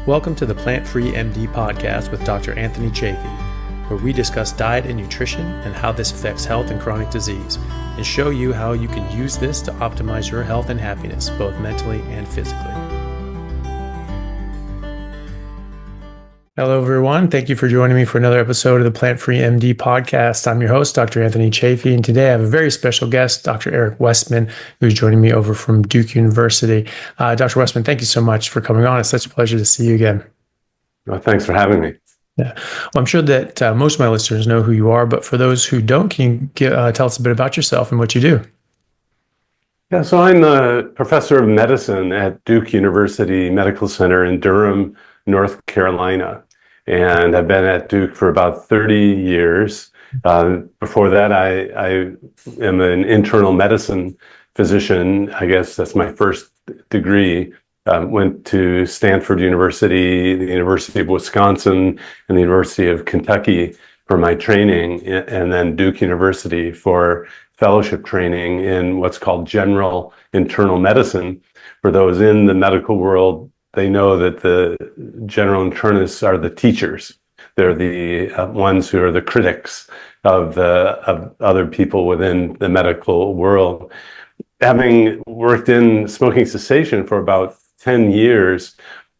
Welcome to the Plant-Free MD podcast with Dr. Anthony Chaffee, where we discuss diet and nutrition and how this affects health and chronic disease, and show you how you can use this to optimize your health and happiness, both mentally and physically. Hello, everyone. Thank you for joining me for another episode of the Plant-Free MD podcast. I'm your host, Dr. Anthony Chaffee, and today I have a very special guest, Dr. Eric Westman, who's joining me over from Duke University. Dr. Westman, thank you so much for coming on. It's such a pleasure to see you again. Well, thanks for having me. Yeah. Well, I'm sure that most of my listeners know who you are, but for those who don't, can you tell us a bit about yourself and what you do? Yeah, so I'm a professor of medicine at Duke University Medical Center in Durham, North Carolina. And I've been at Duke for about 30 years. Before that, I am an internal medicine physician. I guess that's my first degree. Went to Stanford University, the University of Wisconsin, and the University of Kentucky for my training, and then Duke University for fellowship training in what's called general internal medicine. For those in the medical world, they know that the general internists are the teachers. They're the ones who are the critics of other people within the medical world. Having worked in smoking cessation for about 10 years,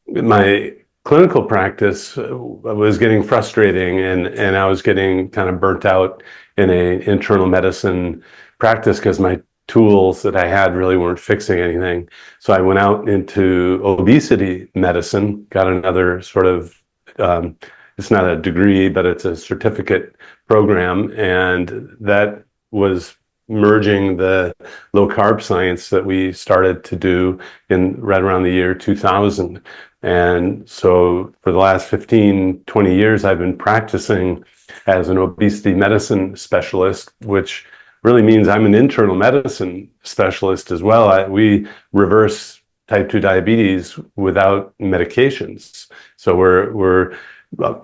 my clinical practice was getting frustrating, and I was getting kind of burnt out in an internal medicine practice because my tools that I had really weren't fixing anything. So I went out into obesity medicine, got another sort of, it's not a degree, but it's a certificate program. And that was merging the low carb science that we started to do in right around the year 2000. And so for the last 15, 20 years, I've been practicing as an obesity medicine specialist, which really means I'm an internal medicine specialist as well. We reverse type 2 diabetes without medications. So we're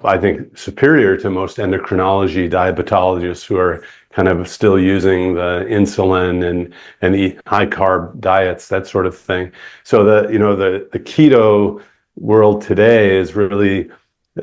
I think, superior to most endocrinology diabetologists who are kind of still using the insulin and eat high carb diets, that sort of thing. So the keto world today is really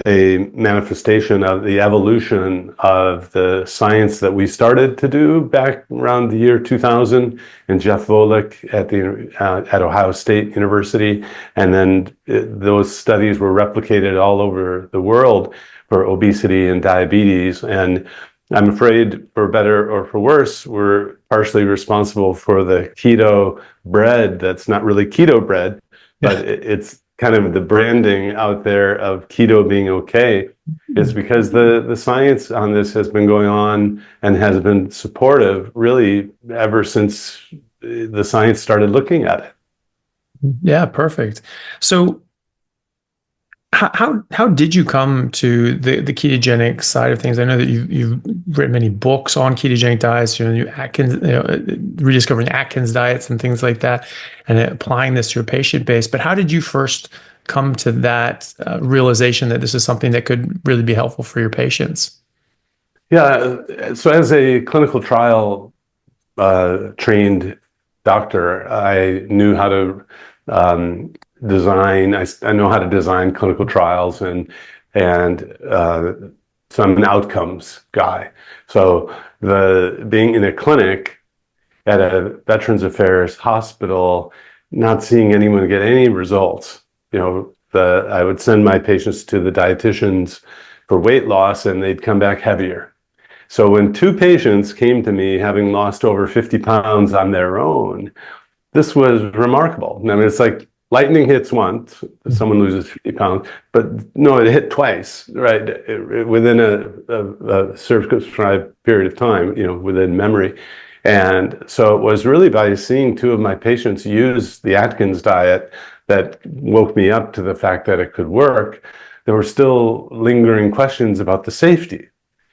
a manifestation of the evolution of the science that we started to do back around the year 2000, and Jeff Volek at Ohio State University, and then those studies were replicated all over the world for obesity and diabetes. And I'm afraid, for better or for worse, we're partially responsible for the keto bread that's not really keto bread, but it's kind of the branding out there of keto being okay, is because the science on this has been going on and has been supportive really ever since the science started looking at it. Yeah, perfect. So how did you come to the ketogenic side of things? I know that you've written many books on ketogenic diets, rediscovering Atkins diets and things like that, and applying this to your patient base. But how did you first come to that realization that this is something that could really be helpful for your patients? Yeah, so as a clinical trial trained doctor, I knew how to design. I know how to design clinical trials, and so I'm an outcomes guy. So being in a clinic at a Veterans Affairs hospital, not seeing anyone get any results. I would send my patients to the dietitians for weight loss, and they'd come back heavier. So when two patients came to me having lost over 50 pounds on their own, this was remarkable. I mean, it's like lightning hits once, someone loses 50 pounds, but no, it hit twice, right? Within a circumscribed period of time, within memory. And so it was really by seeing two of my patients use the Atkins diet that woke me up to the fact that it could work. There were still lingering questions about the safety.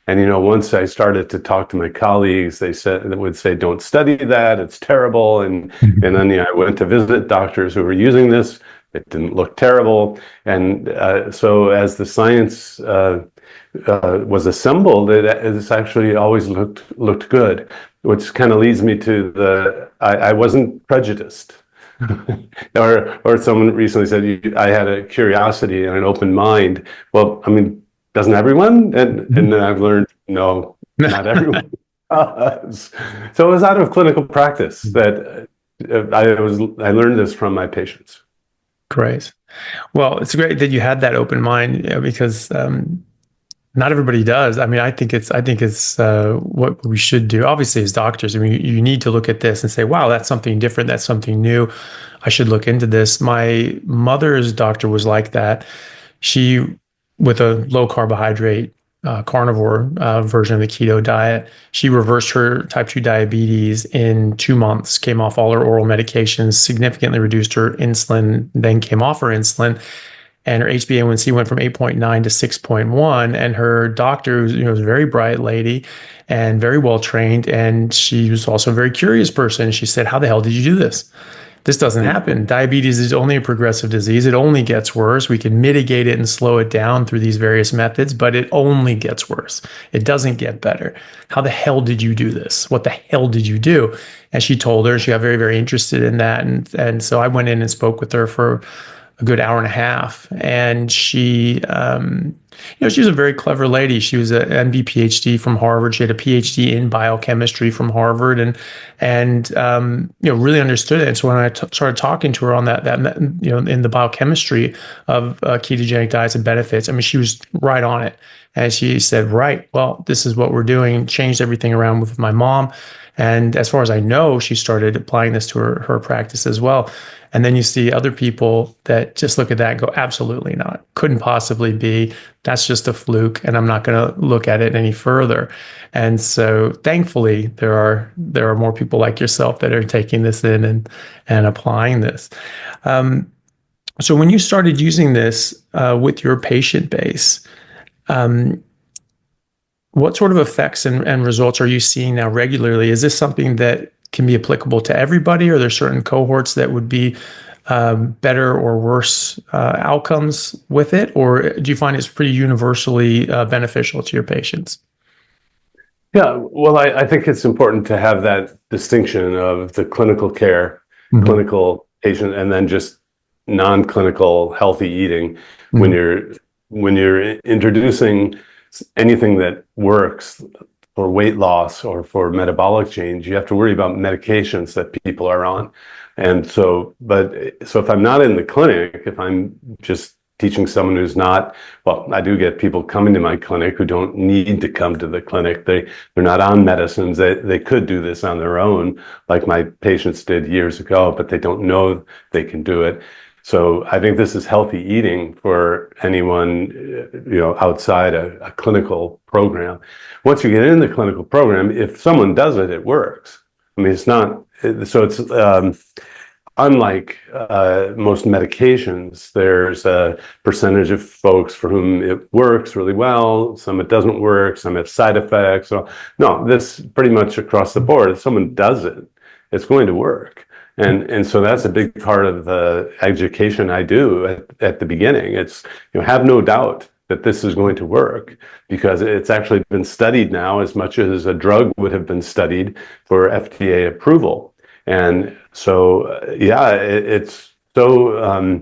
And, once I started to talk to my colleagues, they would say, don't study that, it's terrible. And then I went to visit doctors who were using this. It didn't look terrible. And so as the science was assembled, it actually always looked good, which kind of leads me to I wasn't prejudiced. Or someone recently said, I had a curiosity and an open mind. Well, I mean, doesn't everyone? And then I've learned, no, not everyone does. So it was out of clinical practice that I learned this from my patients. Great. Well, it's great that you had that open mind, because not everybody does. I mean, I think it's what we should do. Obviously, as doctors, I mean, you need to look at this and say, "Wow, that's something different. That's something new. I should look into this." My mother's doctor was like that. She, with a low carbohydrate carnivore version of the keto diet, she reversed her type 2 diabetes in 2 months, came off all her oral medications, significantly reduced her insulin, then came off her insulin, and her HbA1c went from 8.9 to 6.1. And her doctor, was a very bright lady and very well trained, and she was also a very curious person. She said, "How the hell did you do this? This doesn't happen. Diabetes is only a progressive disease. It only gets worse. We can mitigate it and slow it down through these various methods, but it only gets worse. It doesn't get better. How the hell did you do this? What the hell did you do?" And she told her. She got very, very interested in that. And so I went in and spoke with her for a good hour and a half. And she was a very clever lady. She was an MD PhD from Harvard. She had a PhD in biochemistry from Harvard, and really understood it. And so when I started talking to her on that in the biochemistry of ketogenic diets and benefits, I mean, she was right on it. And she said, "Right, well, this is what we're doing." Changed everything around with my mom. And as far as I know, she started applying this to her practice as well. And then you see other people that just look at that and go, "Absolutely not. Couldn't possibly be. That's just a fluke, and I'm not going to look at it any further." And so thankfully, there are more people like yourself that are taking this in and applying this. So when you started using this with your patient base, what sort of effects and results are you seeing now regularly? Is this something that can be applicable to everybody, or are there certain cohorts that would be better or worse outcomes with it? Or do you find it's pretty universally beneficial to your patients? Yeah, well, I think it's important to have that distinction of the clinical care, clinical patient, and then just non-clinical healthy eating. When you're introducing anything that works for weight loss or for metabolic change, you have to worry about medications that people are on. And so if I'm not in the clinic, if I'm just teaching someone who's not, well, I do get people coming to my clinic who don't need to come to the clinic. They're not on medicines. They could do this on their own, like my patients did years ago, but they don't know they can do it. So I think this is healthy eating for anyone, outside a clinical program. Once you get in the clinical program, if someone does it, it works. I mean, it's not, so it's, unlike most medications, there's a percentage of folks for whom it works really well, some it doesn't work, some have side effects. So, no, this pretty much across the board. If someone does it, it's going to work. And so that's a big part of the education I do at the beginning. It's, have no doubt that this is going to work, because it's actually been studied now as much as a drug would have been studied for FDA approval. And so, it's so,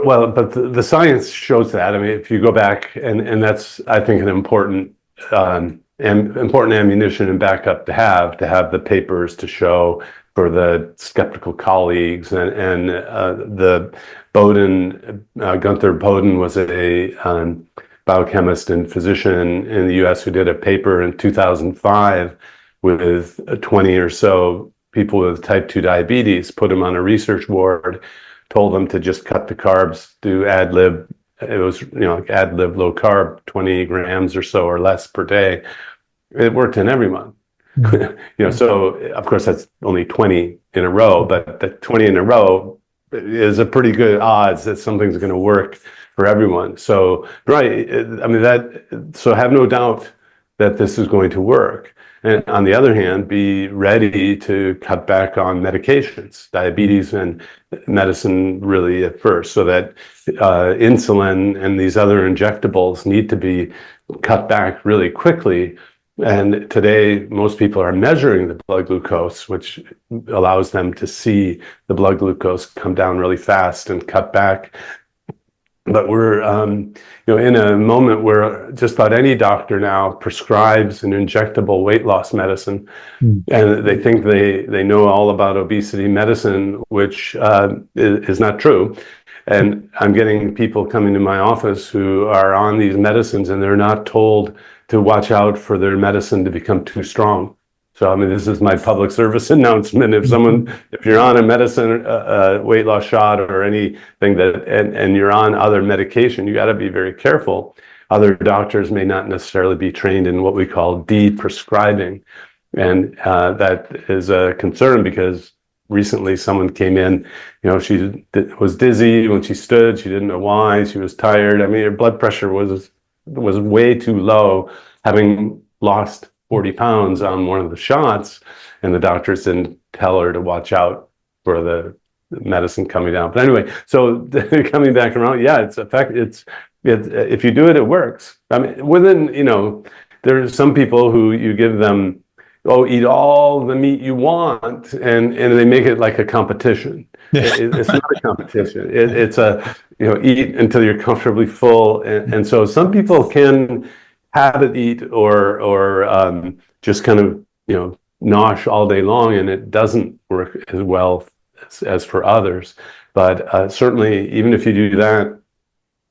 well, but the science shows that. I mean, if you go back, and that's, I think, an important ammunition and backup to have the papers to show for the skeptical colleagues. And the Gunther Boden was a biochemist and physician in the US who did a paper in 2005 with 20 or so people with type 2 diabetes, put them on a research ward, told them to just cut the carbs, do ad lib. It was, like ad lib low carb, 20 grams or so or less per day. It worked in everyone. So of course that's only 20 in a row, but the 20 in a row is a pretty good odds that something's going to work for everyone. So, right. I mean, so have no doubt that this is going to work. And on the other hand, be ready to cut back on medications, diabetes and medicine really at first, so that insulin and these other injectables need to be cut back really quickly And today, most people are measuring the blood glucose, which allows them to see the blood glucose come down really fast and cut back. But we're in a moment where just about any doctor now prescribes an injectable weight loss medicine, and they think they know all about obesity medicine, which is not true. And I'm getting people coming to my office who are on these medicines, and they're not told to watch out for their medicine to become too strong. So, I mean, this is my public service announcement. If you're on a medicine, weight loss shot or anything and you're on other medication, you got to be very careful. Other doctors may not necessarily be trained in what we call de-prescribing. And that is a concern because recently someone came in, she was dizzy when she stood. She didn't know why. She was tired. I mean, her blood pressure was way too low, having lost 40 pounds on one of the shots, and the doctors didn't tell her to watch out for the medicine coming down. But anyway, so coming back around, yeah, if you do it, it works. I mean, there's some people who you give them, eat all the meat you want, and they make it like a competition. It's not a competition. It's eat until you're comfortably full. And so some people can have it eat or just kind of, nosh all day long, and it doesn't work as well as for others. But certainly, even if you do that,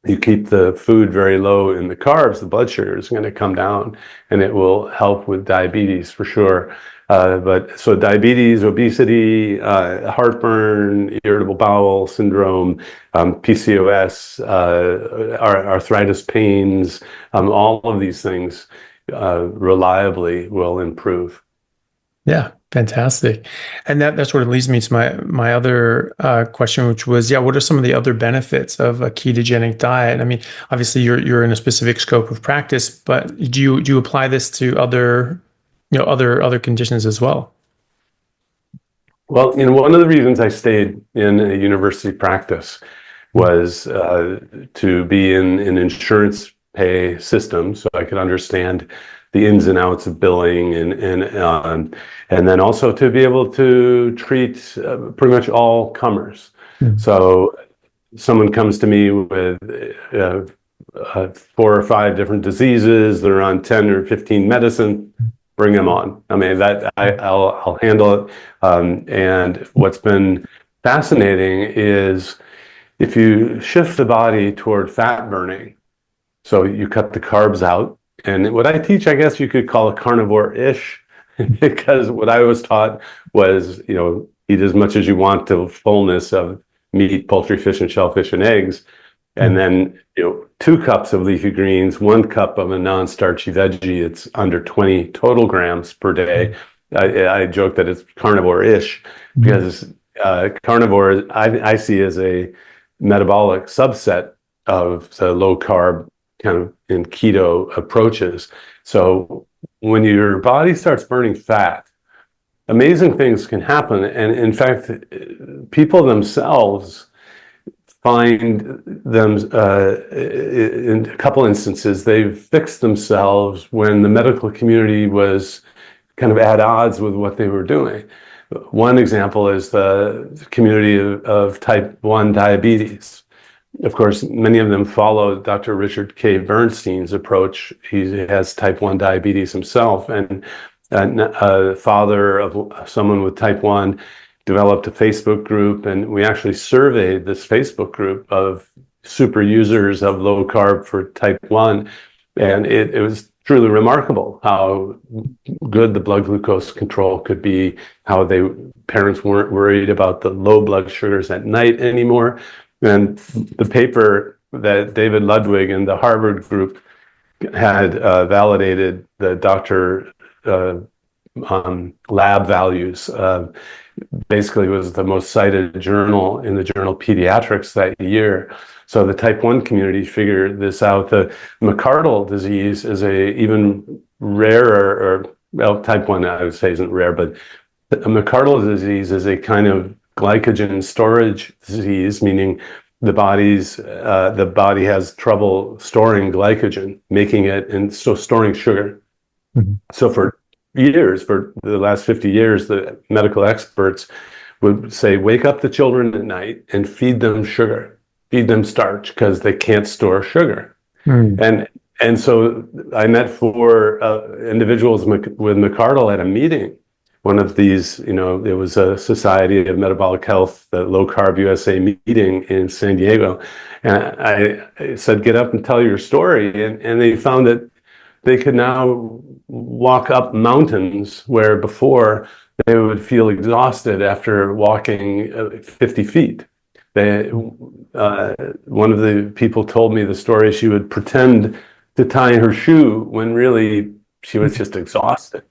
you keep the food very low in the carbs, the blood sugar is going to come down, and it will help with diabetes for sure. But so diabetes, obesity, heartburn, irritable bowel syndrome, PCOS, arthritis pains, all of these things reliably will improve. Yeah, fantastic. And that sort of leads me to my other question, which was, what are some of the other benefits of a ketogenic diet? I mean, obviously you're in a specific scope of practice, but do you apply this to other conditions as well? Well, one of the reasons I stayed in a university practice was to be in an insurance pay system, so I could understand the ins and outs of billing, and then also to be able to treat pretty much all comers. So someone comes to me with 4 or 5 different diseases, they're on 10 or 15 medicine, bring them on. I mean, I'll handle it. And what's been fascinating is if you shift the body toward fat burning, so you cut the carbs out, and what I teach, I guess you could call it carnivore-ish, because what I was taught was, eat as much as you want to fullness of meat, poultry, fish, and shellfish, and eggs. And then, 2 cups of leafy greens, 1 cup of a non-starchy veggie. It's under 20 total grams per day. I joke that it's carnivore-ish because carnivore I see as a metabolic subset of the low-carb kind of in keto approaches. So when your body starts burning fat, amazing things can happen. And in fact, people themselves find them in a couple instances, they've fixed themselves when the medical community was kind of at odds with what they were doing. One example is the community of type 1 diabetes. Of course, many of them follow Dr. Richard K. Bernstein's approach. He has type 1 diabetes himself, and a father of someone with type 1 developed a Facebook group, and we actually surveyed this Facebook group of super users of low carb for type 1, and it was truly remarkable how good the blood glucose control could be, how parents weren't worried about the low blood sugars at night anymore. And the paper that David Ludwig and the Harvard group had validated the doctor lab values. Basically was the most cited journal in the journal Pediatrics that year. So the type 1 community figured this out. The McArdle disease is a even rarer, type 1 I would say isn't rare, but McArdle disease is a kind of glycogen storage disease, meaning the body has trouble storing glycogen, making it, and so storing sugar. Mhm. So for years, for the last 50 years, the medical experts would say, wake up the children at night and feed them sugar, feed them starch, because they can't store sugar. Mm. And so I met four individuals with McArdle at a meeting. One of these, it was a Society of Metabolic Health, the Low Carb USA meeting in San Diego. And I said, get up and tell your story. And they found that they could now walk up mountains where before they would feel exhausted after walking 50 feet. They, one of the people told me the story. She would pretend to tie her shoe when really she was just exhausted.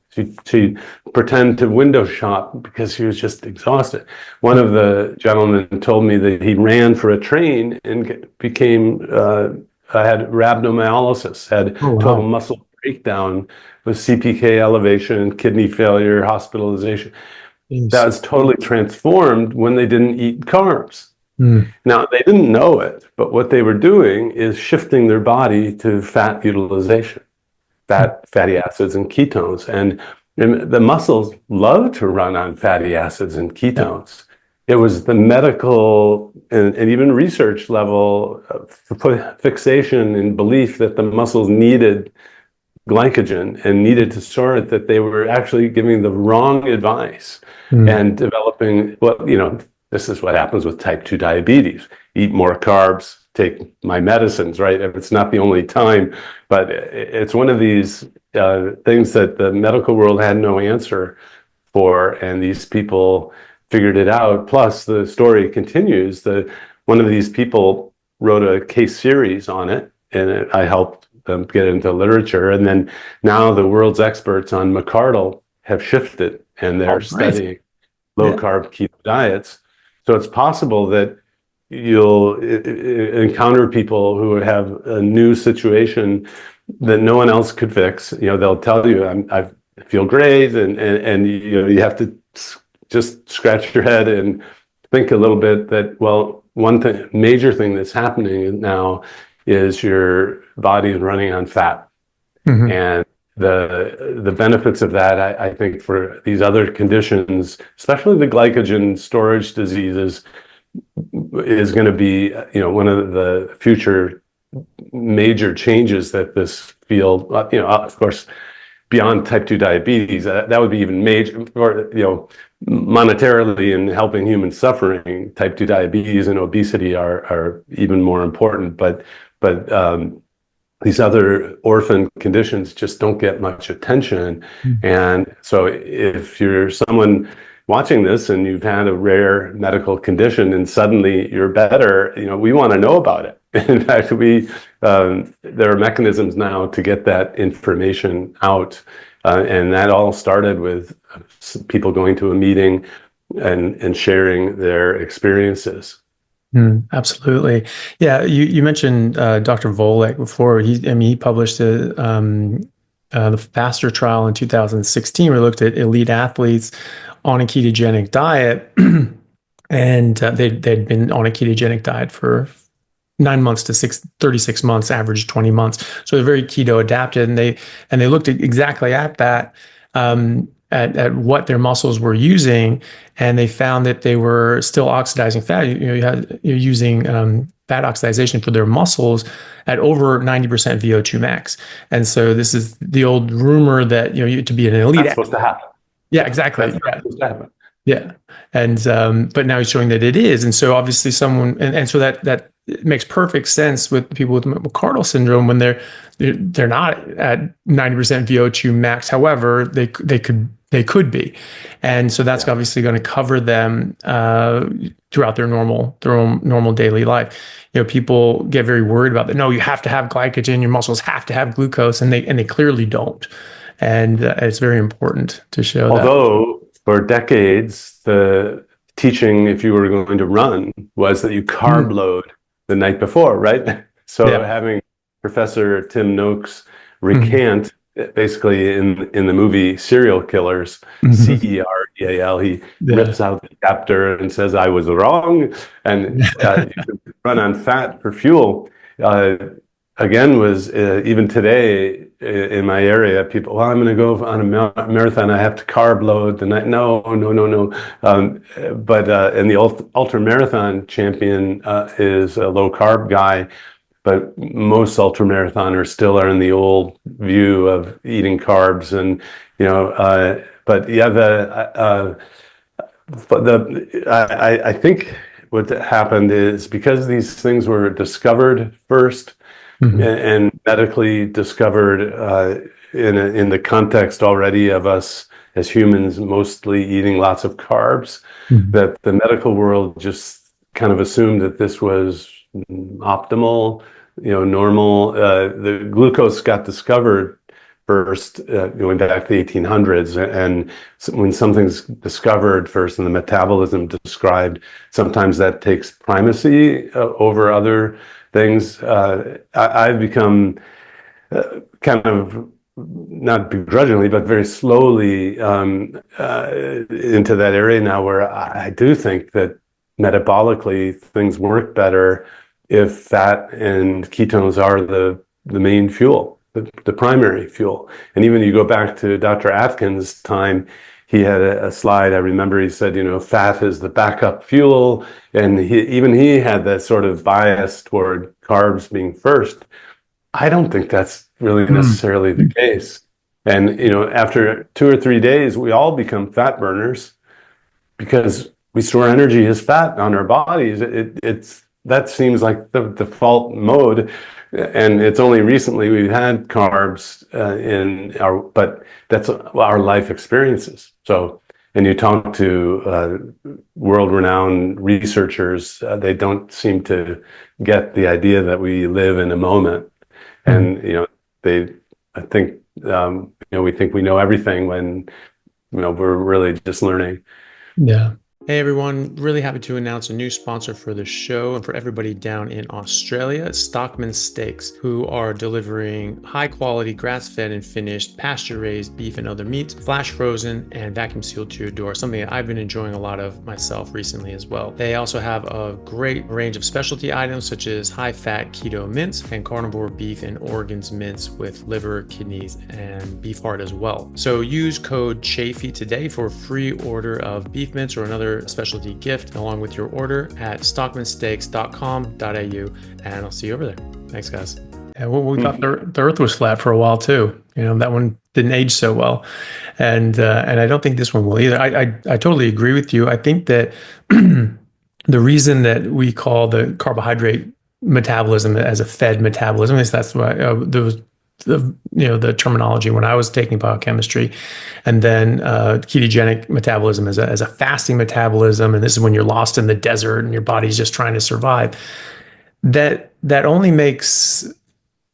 She'd pretend to window shop because she was just exhausted. One of the gentlemen told me that he ran for a train and became had rhabdomyolysis, had Oh, total wow. muscle breakdown with CPK elevation, kidney failure, hospitalization. That Jeez. was totally transformed when they didn't eat carbs. Mm. Now, they didn't know it, but what they were doing is shifting their body to fat utilization, fatty acids, and ketones. And the muscles love to run on fatty acids and Yeah. ketones. It was the medical and even research level fixation and belief that the muscles needed glycogen and needed to store it, that they were actually giving the wrong advice Mm. and developing this is what happens with type 2 diabetes. Eat more carbs, take my medicines, right? It's not the only time, but it's one of these things that the medical world had no answer for, and these people figured it out. Plus, the story continues. One of these people wrote a case series on it, and I helped them get into literature. And then now the world's experts on McArdle have shifted, and they're Oh, great. studying low Yeah. carb keto diets. So it's possible that you'll encounter people who have a new situation that no one else could fix. They'll tell you, I feel great, and you have to just scratch your head and think a little bit that, well, one thing, major thing that's happening now is your body is running on fat. Hmm. And the benefits of that, I think, for these other conditions, especially the glycogen storage diseases, is going to be, one of the future major changes that this field, of course, beyond type 2 diabetes, that would be even major, or, monetarily in helping human suffering. Type 2 diabetes and obesity are even more important, but these other orphan conditions just don't get much attention. And so if you're someone watching this and you've had a rare medical condition and suddenly you're better, we want to know about it. In fact, there are mechanisms now to get that information out. And that all started with people going to a meeting and sharing their experiences. Absolutely. Yeah, you mentioned Dr. Volek before. He published the FASTER trial in 2016, where he looked at elite athletes on a ketogenic diet, and they'd been on a ketogenic diet for 9 months to 36 months, average 20 months. So they're very keto adapted, and they looked exactly at that, at what their muscles were using, and they found that they were still oxidizing fat. You're using fat oxidation for their muscles at over 90% VO2 max. And so this is the old rumor that to be an elite. That's supposed to happen. Yeah, exactly. That's Yeah. supposed to happen. Yeah. And but now he's showing that it is. And so obviously and so that it makes perfect sense with people with McArdle syndrome when they're not at 90% VO2 max. However, they could be. And so that's obviously going to cover them throughout their normal daily life. People get very worried about that. No, you have to have glycogen, your muscles have to have glucose, and they clearly don't. And it's very important to show that. Although for decades, the teaching, if you were going to run, was that you carb load the night before, right? So Yeah. having Professor Tim Noakes Mhm. recant, basically in the movie Serial Killers, Mhm. Cereal, he Yeah. rips out the chapter and says, I was wrong, and you can run on fat for fuel. again was even today in my area, people, well, I'm going to go on a marathon. I have to carb load the night. No, no, no, no. And the ultra marathon champion is a low carb guy, but most ultra marathoners still are in the old view of eating carbs, and but yeah, I think what happened is because these things were discovered first and medically discovered in the context already of us as humans mostly eating lots of carbs, that the medical world just kind of assumed that this was optimal, normal. The glucose got discovered first, going back to the 1800s, and when something's discovered first and the metabolism described, sometimes that takes primacy over other things. I've become kind of, not begrudgingly, but very slowly into that area now, where I do think that metabolically things work better if fat and ketones are the main fuel, the primary fuel. And even you go back to Dr. Atkins' time, he had a slide. I remember he said, fat is the backup fuel. And he had that sort of bias toward carbs being first. I don't think that's really necessarily the case. And, after 2 or 3 days, we all become fat burners because we store energy as fat on our bodies. That seems like the default mode. And it's only recently we've had carbs but that's our life experiences. So, and you talk to world-renowned researchers, they don't seem to get the idea that we live in a moment. And, I think, we think we know everything when, we're really just learning. Yeah. Hey everyone, really happy to announce a new sponsor for the show and for everybody down in Australia, Stockman Steaks, who are delivering high quality grass-fed and finished pasture-raised beef and other meats, flash frozen and vacuum sealed to your door, something that I've been enjoying a lot of myself recently as well. They also have a great range of specialty items such as high-fat keto mince and carnivore beef and organs mince with liver, kidneys, and beef heart as well. So use code Chaffee today for a free order of beef mince or another specialty gift along with your order at stockmansteaks.com.au, and I'll see you over there. Thanks, guys. And we thought the Earth was flat for a while too. That one didn't age so well, and I don't think this one will either. I totally agree with you. I think that the reason that we call the carbohydrate metabolism as a fed metabolism is that's why there was the terminology when I was taking biochemistry, and then ketogenic metabolism as a fasting metabolism, and this is when you're lost in the desert and your body's just trying to survive. That only makes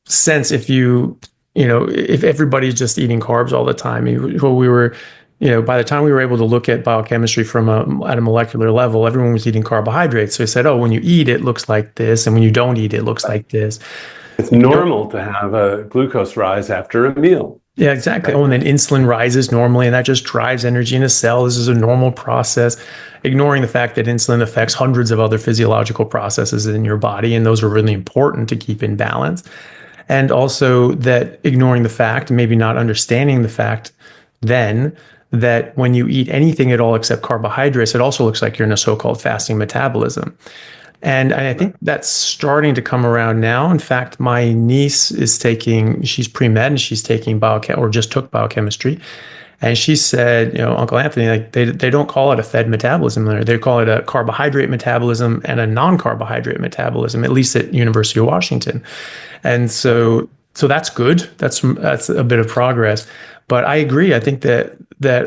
sense if if everybody's just eating carbs all the time. We were, by the time we were able to look at biochemistry at a molecular level, everyone was eating carbohydrates. So I said, oh, when you eat it looks like this, and when you don't eat it looks like this. It's normal to have a glucose rise after a meal. Yeah, exactly. Oh, and then insulin rises normally, and that just drives energy in a cell. This is a normal process, ignoring the fact that insulin affects hundreds of other physiological processes in your body, and those are really important to keep in balance. And also that ignoring the fact, maybe not understanding the fact then, that when you eat anything at all except carbohydrates, it also looks like you're in a so-called fasting metabolism. And I think that's starting to come around now. In fact, my niece she's pre-med and she's taking just took biochemistry. And she said, Uncle Anthony, like they don't call it a fed metabolism. They call it a carbohydrate metabolism and a non-carbohydrate metabolism, at least at University of Washington. And so that's good. That's a bit of progress. But I agree. I think that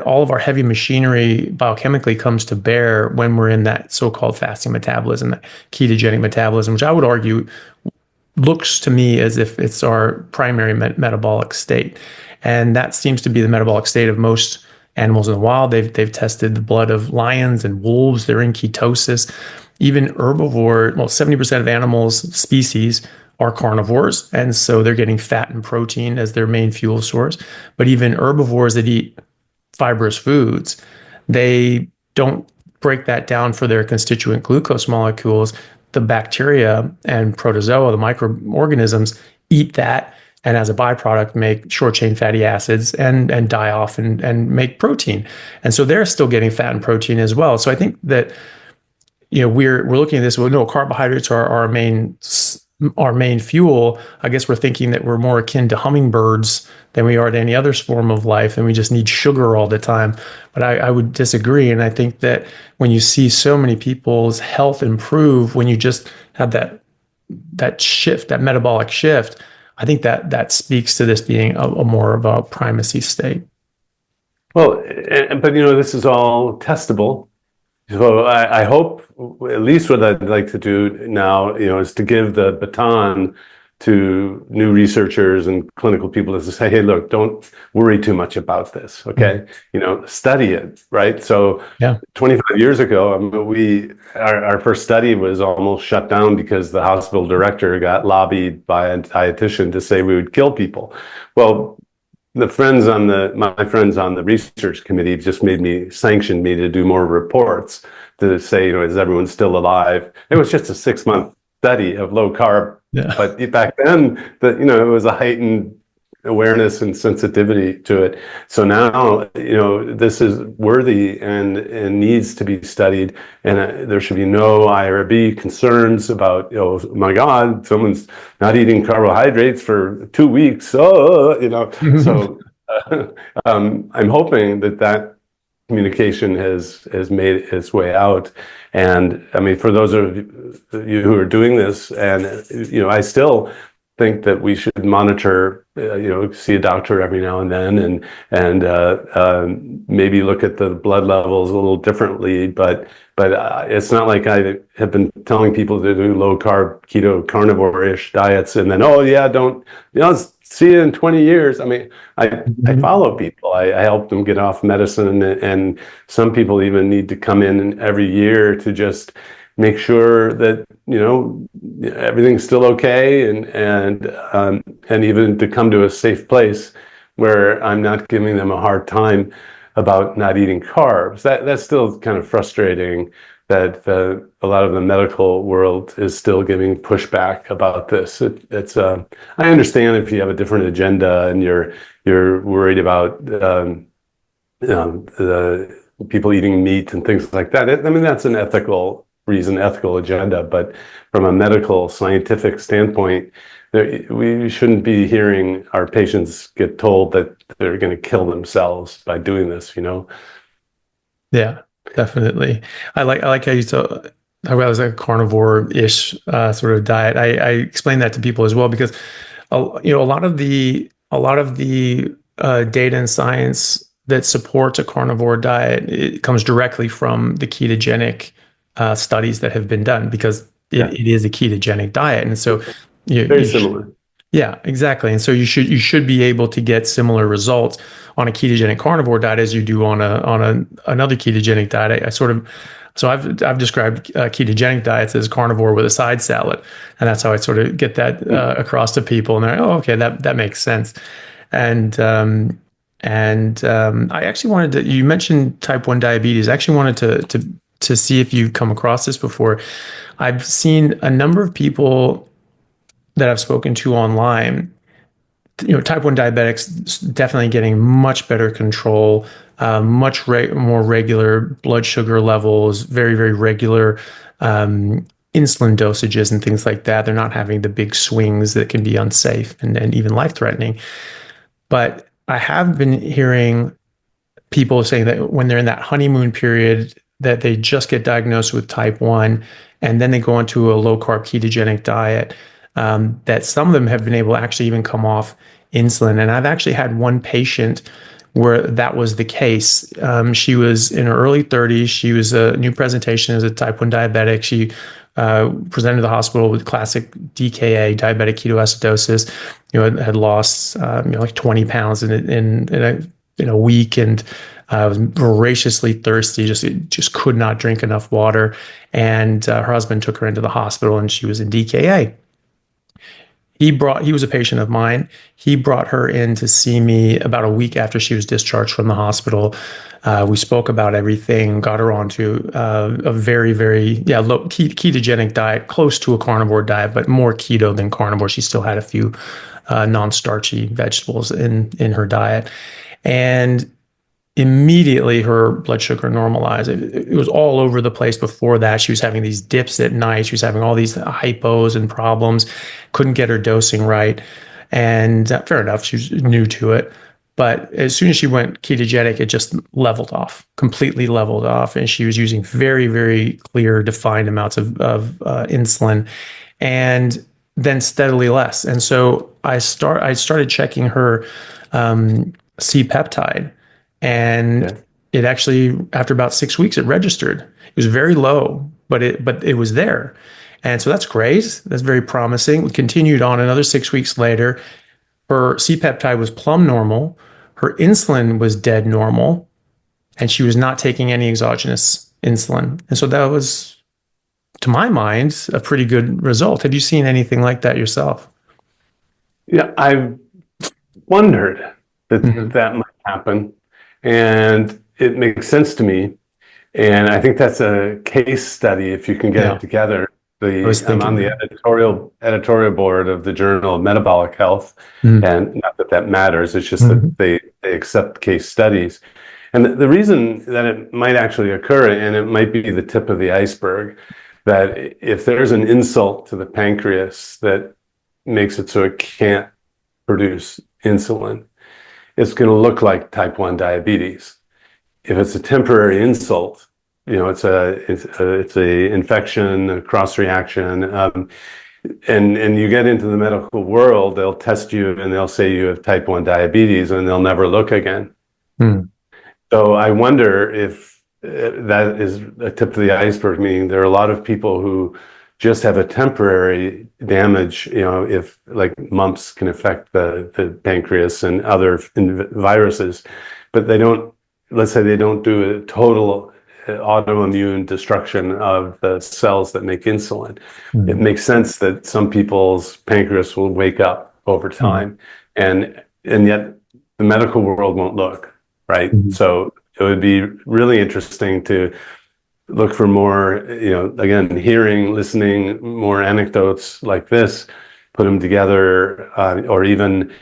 all of our heavy machinery biochemically comes to bear when we're in that so-called fasting metabolism, that ketogenic metabolism, which I would argue looks to me as if it's our primary metabolic state. And that seems to be the metabolic state of most animals in the wild. They've tested the blood of lions and wolves. They're in ketosis. Even 70% of animals species are carnivores, and so they're getting fat and protein as their main fuel source. But even herbivores that eat fibrous foods, they don't break that down for their constituent glucose molecules. The bacteria and protozoa, the microorganisms, eat that, and as a byproduct make short chain fatty acids and die off and make protein. And so they're still getting fat and protein as well. So I think that we're looking at this. Well, no, carbohydrates are our main fuel. I guess we're thinking that we're more akin to hummingbirds than we are to any other form of life, and we just need sugar all the time. But I would disagree, and I think that when you see so many people's health improve when you just have that shift, that metabolic shift, I think that speaks to this being a more of a primacy state. Well, but this is all testable. So I hope, at least what I'd like to do now, is to give the baton to new researchers and clinical people to say, hey, look, don't worry too much about this, okay? Study it, right? So Yeah. 25 years ago, our first study was almost shut down because the hospital director got lobbied by a dietitian to say we would kill people. Well, my friends on the research committee just sanctioned me to do more reports to say, is everyone still alive? It was just a 6-month study of low carb. Yeah. But back then, it was a heightened awareness and sensitivity to it. So now, this is worthy and needs to be studied. And there should be no IRB concerns about, oh my God, someone's not eating carbohydrates for 2 weeks. So I'm hoping that communication has made its way out. And I mean, for those of you who are doing this, and I still think that we should monitor, see a doctor every now and then, and maybe look at the blood levels a little differently. But it's not like I have been telling people to do low carb, keto, carnivore-ish diets, and then don't see you in 20 years. I mean, I follow people. I help them get off medicine, and some people even need to come in every year to just make sure that everything's still okay, and even to come to a safe place where I'm not giving them a hard time about not eating carbs. That's still kind of frustrating that a lot of the medical world is still giving pushback about this. I understand if you have a different agenda and you're worried about the people eating meat and things like that. I mean, that's an ethical agenda, but from a medical scientific standpoint, we shouldn't be hearing our patients get told that they're going to kill themselves by doing this. Yeah, definitely. I like how you talk about a carnivore-ish sort of diet. I explain that to people as well because a lot of the data and science that supports a carnivore diet, it comes directly from the ketogenic studies that have been done because it is a ketogenic diet, and so very similar. Yeah, exactly. And so you should be able to get similar results on a ketogenic carnivore diet as you do on another ketogenic diet. I've described ketogenic diets as carnivore with a side salad, and that's how I sort of get that across to people. And they're like, oh, okay, that makes sense. And I actually wanted to. You mentioned type 1 diabetes. I actually wanted to see if you've come across this before. I've seen a number of people that I've spoken to online, type 1 diabetics definitely getting much better control, much more regular blood sugar levels, very, very regular insulin dosages and things like that. They're not having the big swings that can be unsafe and even life-threatening. But I have been hearing people saying that when they're in that honeymoon period, that they just get diagnosed with type 1 and then they go into a low-carb ketogenic diet, that some of them have been able to actually even come off insulin. And I've actually had one patient where that was the case. She was in her early 30s. She was a new presentation as a type 1 diabetic. She presented to the hospital with classic DKA, diabetic ketoacidosis. Had lost like 20 pounds in a week, and was voraciously thirsty. Just could not drink enough water. And her husband took her into the hospital, and she was in DKA. He was a patient of mine. He brought her in to see me about a week after she was discharged from the hospital. We spoke about everything, got her onto a very, very, low ketogenic diet, close to a carnivore diet, but more keto than carnivore. She still had a few non-starchy vegetables in her diet. And immediately her blood sugar normalized. It was all over the place before that. She was having these dips at night. She was having all these hypos and problems, couldn't get her dosing right. And fair enough, she was new to it. But as soon as she went ketogenic, it just leveled off, completely leveled off. And she was using very, very clear, defined amounts of insulin and then steadily less. And so I started checking her C-peptide. And it actually, after about 6 weeks, it registered. It was very low, but it was there. And so that's great. That's very promising. We continued on another 6 weeks later. Her C-peptide was plumb normal. Her insulin was dead normal. And she was not taking any exogenous insulin. And so that was, to my mind, a pretty good result. Have you seen anything like that yourself? Yeah, I've wondered that that might happen. And it makes sense to me. And I think that's a case study if you can get it together. I'm on the editorial board of the Journal of Metabolic Health, and not that that matters. It's just that they accept case studies. And the reason that it might actually occur, and it might be the tip of the iceberg, that if there's an insult to the pancreas that makes it so it can't produce insulin, it's going to look like type 1 diabetes. If it's a temporary insult, it's a infection, a cross reaction, and you get into the medical world, they'll test you and they'll say you have type 1 diabetes, and they'll never look again. So I wonder if that is a tip of the iceberg, meaning there are a lot of people who just have a temporary damage, if like mumps can affect the pancreas and other viruses, but let's say they don't do a total autoimmune destruction of the cells that make insulin. It makes sense that some people's pancreas will wake up over time, and yet the medical world won't look, right? So it would be really interesting to look for more, again, hearing, listening, more anecdotes like this, put them together, or even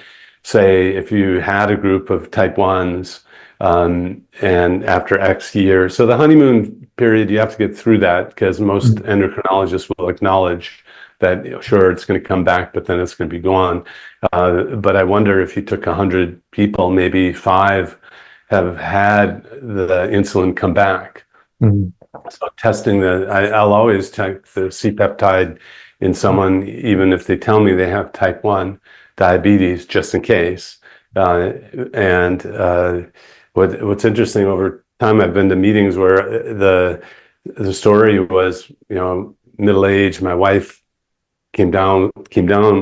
say if you had a group of type 1s, and after X years. So the honeymoon period, you have to get through that, because most endocrinologists will acknowledge that, sure, it's going to come back, but then it's going to be gone. But I wonder if you took 100 people, maybe 5 have had the insulin come back. So testing I'll always check the C-peptide in someone, even if they tell me they have type 1 diabetes, just in case. What's interesting, over time I've been to meetings where the story was, middle age, my wife came down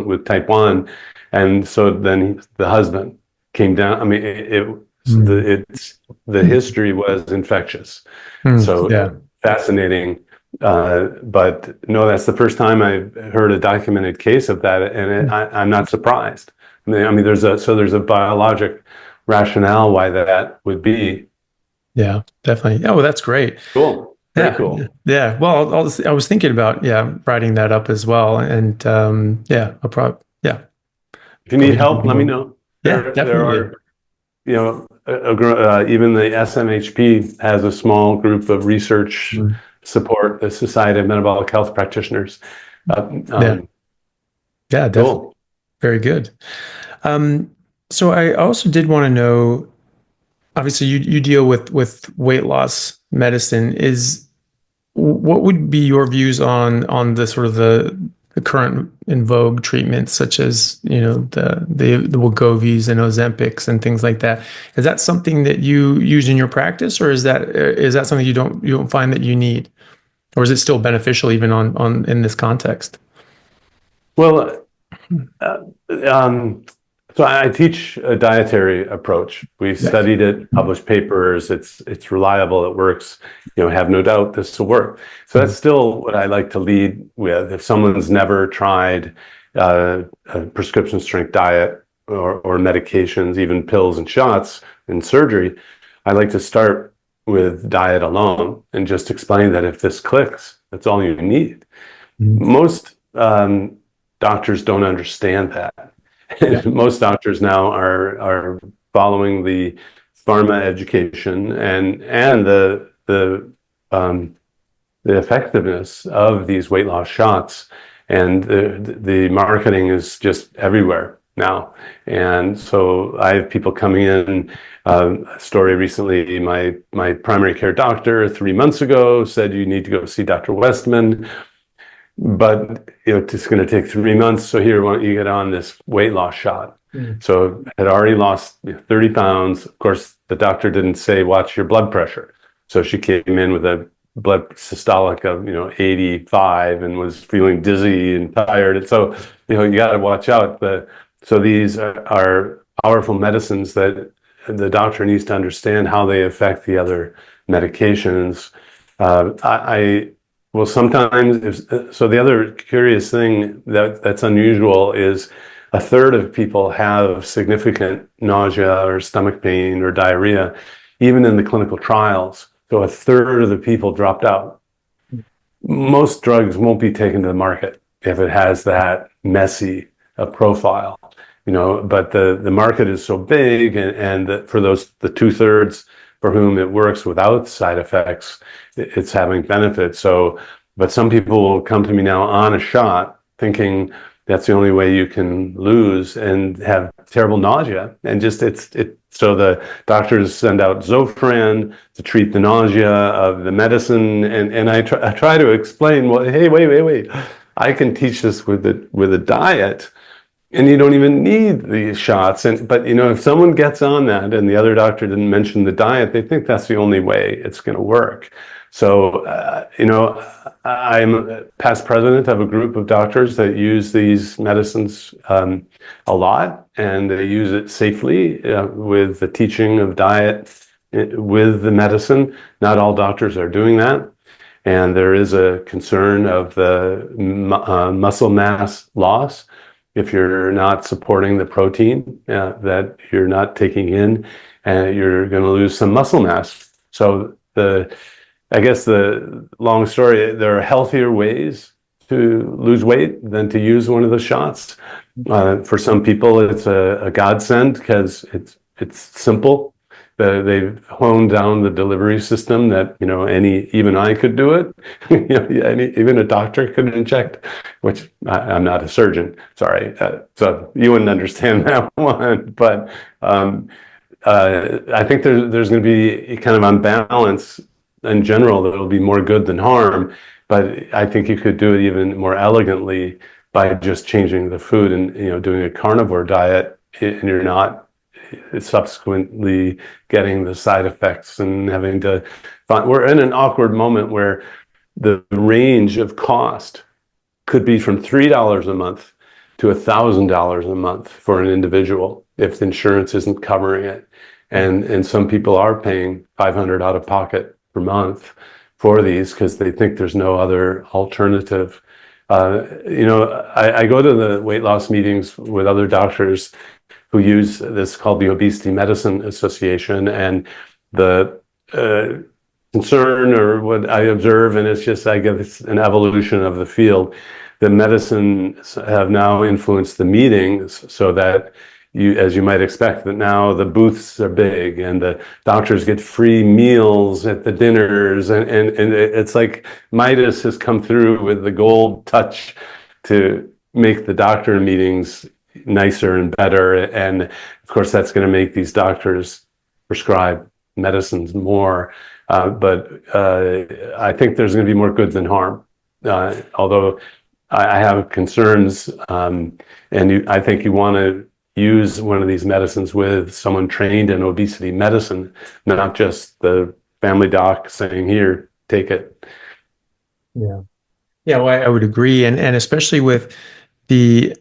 with type 1, and so then the husband came down. I mean, the history was infectious. So fascinating. But no, that's the first time I've heard a documented case of that, and I'm not surprised. I mean, there's a biologic rationale why that would be. Yeah, definitely. Oh, well, that's great. Cool. Very cool. Yeah. Well, I was thinking about writing that up as well, and I'll probably If you need help, let me know. Definitely. There are, even the SMHP has a small group of research support, the Society of Metabolic Health Practitioners. Definitely. Cool. Very good. So I also did want to know, obviously you deal with weight loss medicine. What would be your views on the sort of the current in vogue treatments, such as the Wegovy's and Ozempics and things like that? Is that something that you use in your practice, or is that something you don't find that you need, or is it still beneficial even on in this context? Well, so I teach a dietary approach. We studied it, published papers. It's reliable. It works. Have no doubt this will work. So that's still what I like to lead with. If someone's never tried a prescription strength diet or medications, even pills and shots in surgery, I like to start with diet alone and just explain that if this clicks, that's all you need. Mhm. Most doctors don't understand that. Yeah. Most doctors now are following the pharma education and the effectiveness of these weight loss shots, and the marketing is just everywhere now. And so I have people coming in. A story recently: my primary care doctor 3 months ago said you need to go see Dr. Westman, but it's going to take 3 months. So here, why don't you get on this weight loss shot? Mm. So I had already lost 30 pounds. Of course, the doctor didn't say watch your blood pressure. So she came in with a blood systolic of 85 and was feeling dizzy and tired. And so you got to watch out. So these are powerful medicines that the doctor needs to understand how they affect the other medications. I well, sometimes, so the other curious thing that's unusual is a third of people have significant nausea or stomach pain or diarrhea, even in the clinical trials. So a third of the people dropped out. Most drugs won't be taken to the market if it has that messy a profile, but the market is so big, and for the 2/3 for whom it works without side effects, it's having benefits. So, but some people will come to me now on a shot thinking that's the only way you can lose and have terrible nausea. And so the doctors send out Zofran to treat the nausea of the medicine. And I try to explain, well, hey, wait. I can teach this with a diet, and you don't even need these shots. But if someone gets on that and the other doctor didn't mention the diet, they think that's the only way it's going to work. So, I'm past president of a group of doctors that use these medicines a lot, and they use it safely with the teaching of diet with the medicine. Not all doctors are doing that. And there is a concern of the muscle mass loss if you're not supporting the protein that you're not taking in, and you're going to lose some muscle mass. So I guess the long story, there are healthier ways to lose weight than to use one of the shots. For some people, it's a godsend because it's simple. They've honed down the delivery system that even I could do it. Even a doctor could inject, which I'm not a surgeon. Sorry, so you wouldn't understand that one. But I think there's going to be kind of on balance in general that it'll be more good than harm. But I think you could do it even more elegantly by just changing the food and doing a carnivore diet, and you're not subsequently getting the side effects and having to find. We're in an awkward moment where the range of cost could be from $3 a month to $1,000 a month for an individual if the insurance isn't covering it, and some people are paying $500 out of pocket per month for these because they think there's no other alternative. I go to the weight loss meetings with other doctors who use this called the Obesity Medicine Association, and the concern, or what I observe, and it's just, I guess, an evolution of the field. The medicines have now influenced the meetings so that as you might expect, that now the booths are big and the doctors get free meals at the dinners, and it's like Midas has come through with the gold touch to make the doctor meetings nicer and better. And of course, that's going to make these doctors prescribe medicines more. But I think there's going to be more good than harm. Although I have concerns, and I think you want to use one of these medicines with someone trained in obesity medicine, not just the family doc saying, "Here, take it." Yeah. Yeah, well, I would agree. And especially with the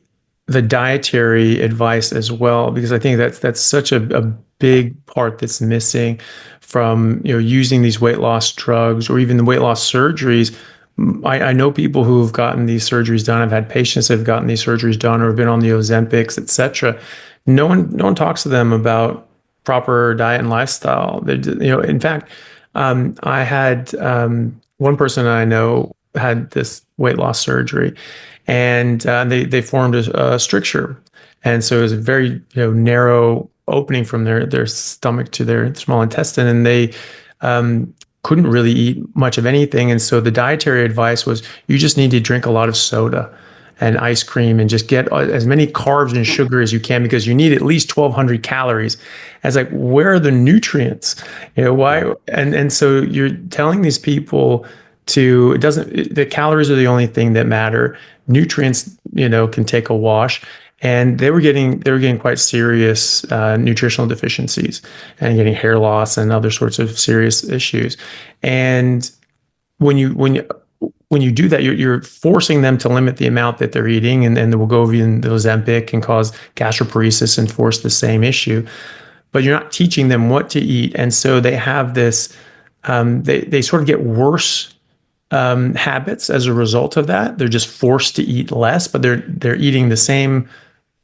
dietary advice as well, because I think that's such a big part that's missing from using these weight loss drugs or even the weight loss surgeries. I know people who've gotten these surgeries done. I've had patients that have gotten these surgeries done or have been on the Ozempics, etc. No one talks to them about proper diet and lifestyle. In fact, I had one person I know had this weight loss surgery, and they formed a stricture, and so it was a very narrow opening from their stomach to their small intestine, and they couldn't really eat much of anything. And so the dietary advice was you just need to drink a lot of soda and ice cream and just get as many carbs and sugar as you can because you need at least 1,200 calories. I was like, where are the nutrients? Why? And so you're telling these people to, it doesn't, the calories are the only thing that matter. Nutrients, can take a wash. And they were getting quite serious nutritional deficiencies and getting hair loss and other sorts of serious issues. And when you do that, you're forcing them to limit the amount that they're eating, and the Wegovy and the Ozempic can cause gastroparesis and force the same issue. But you're not teaching them what to eat, and so they have this. They sort of get worse habits as a result of that. They're just forced to eat less, but they're eating the same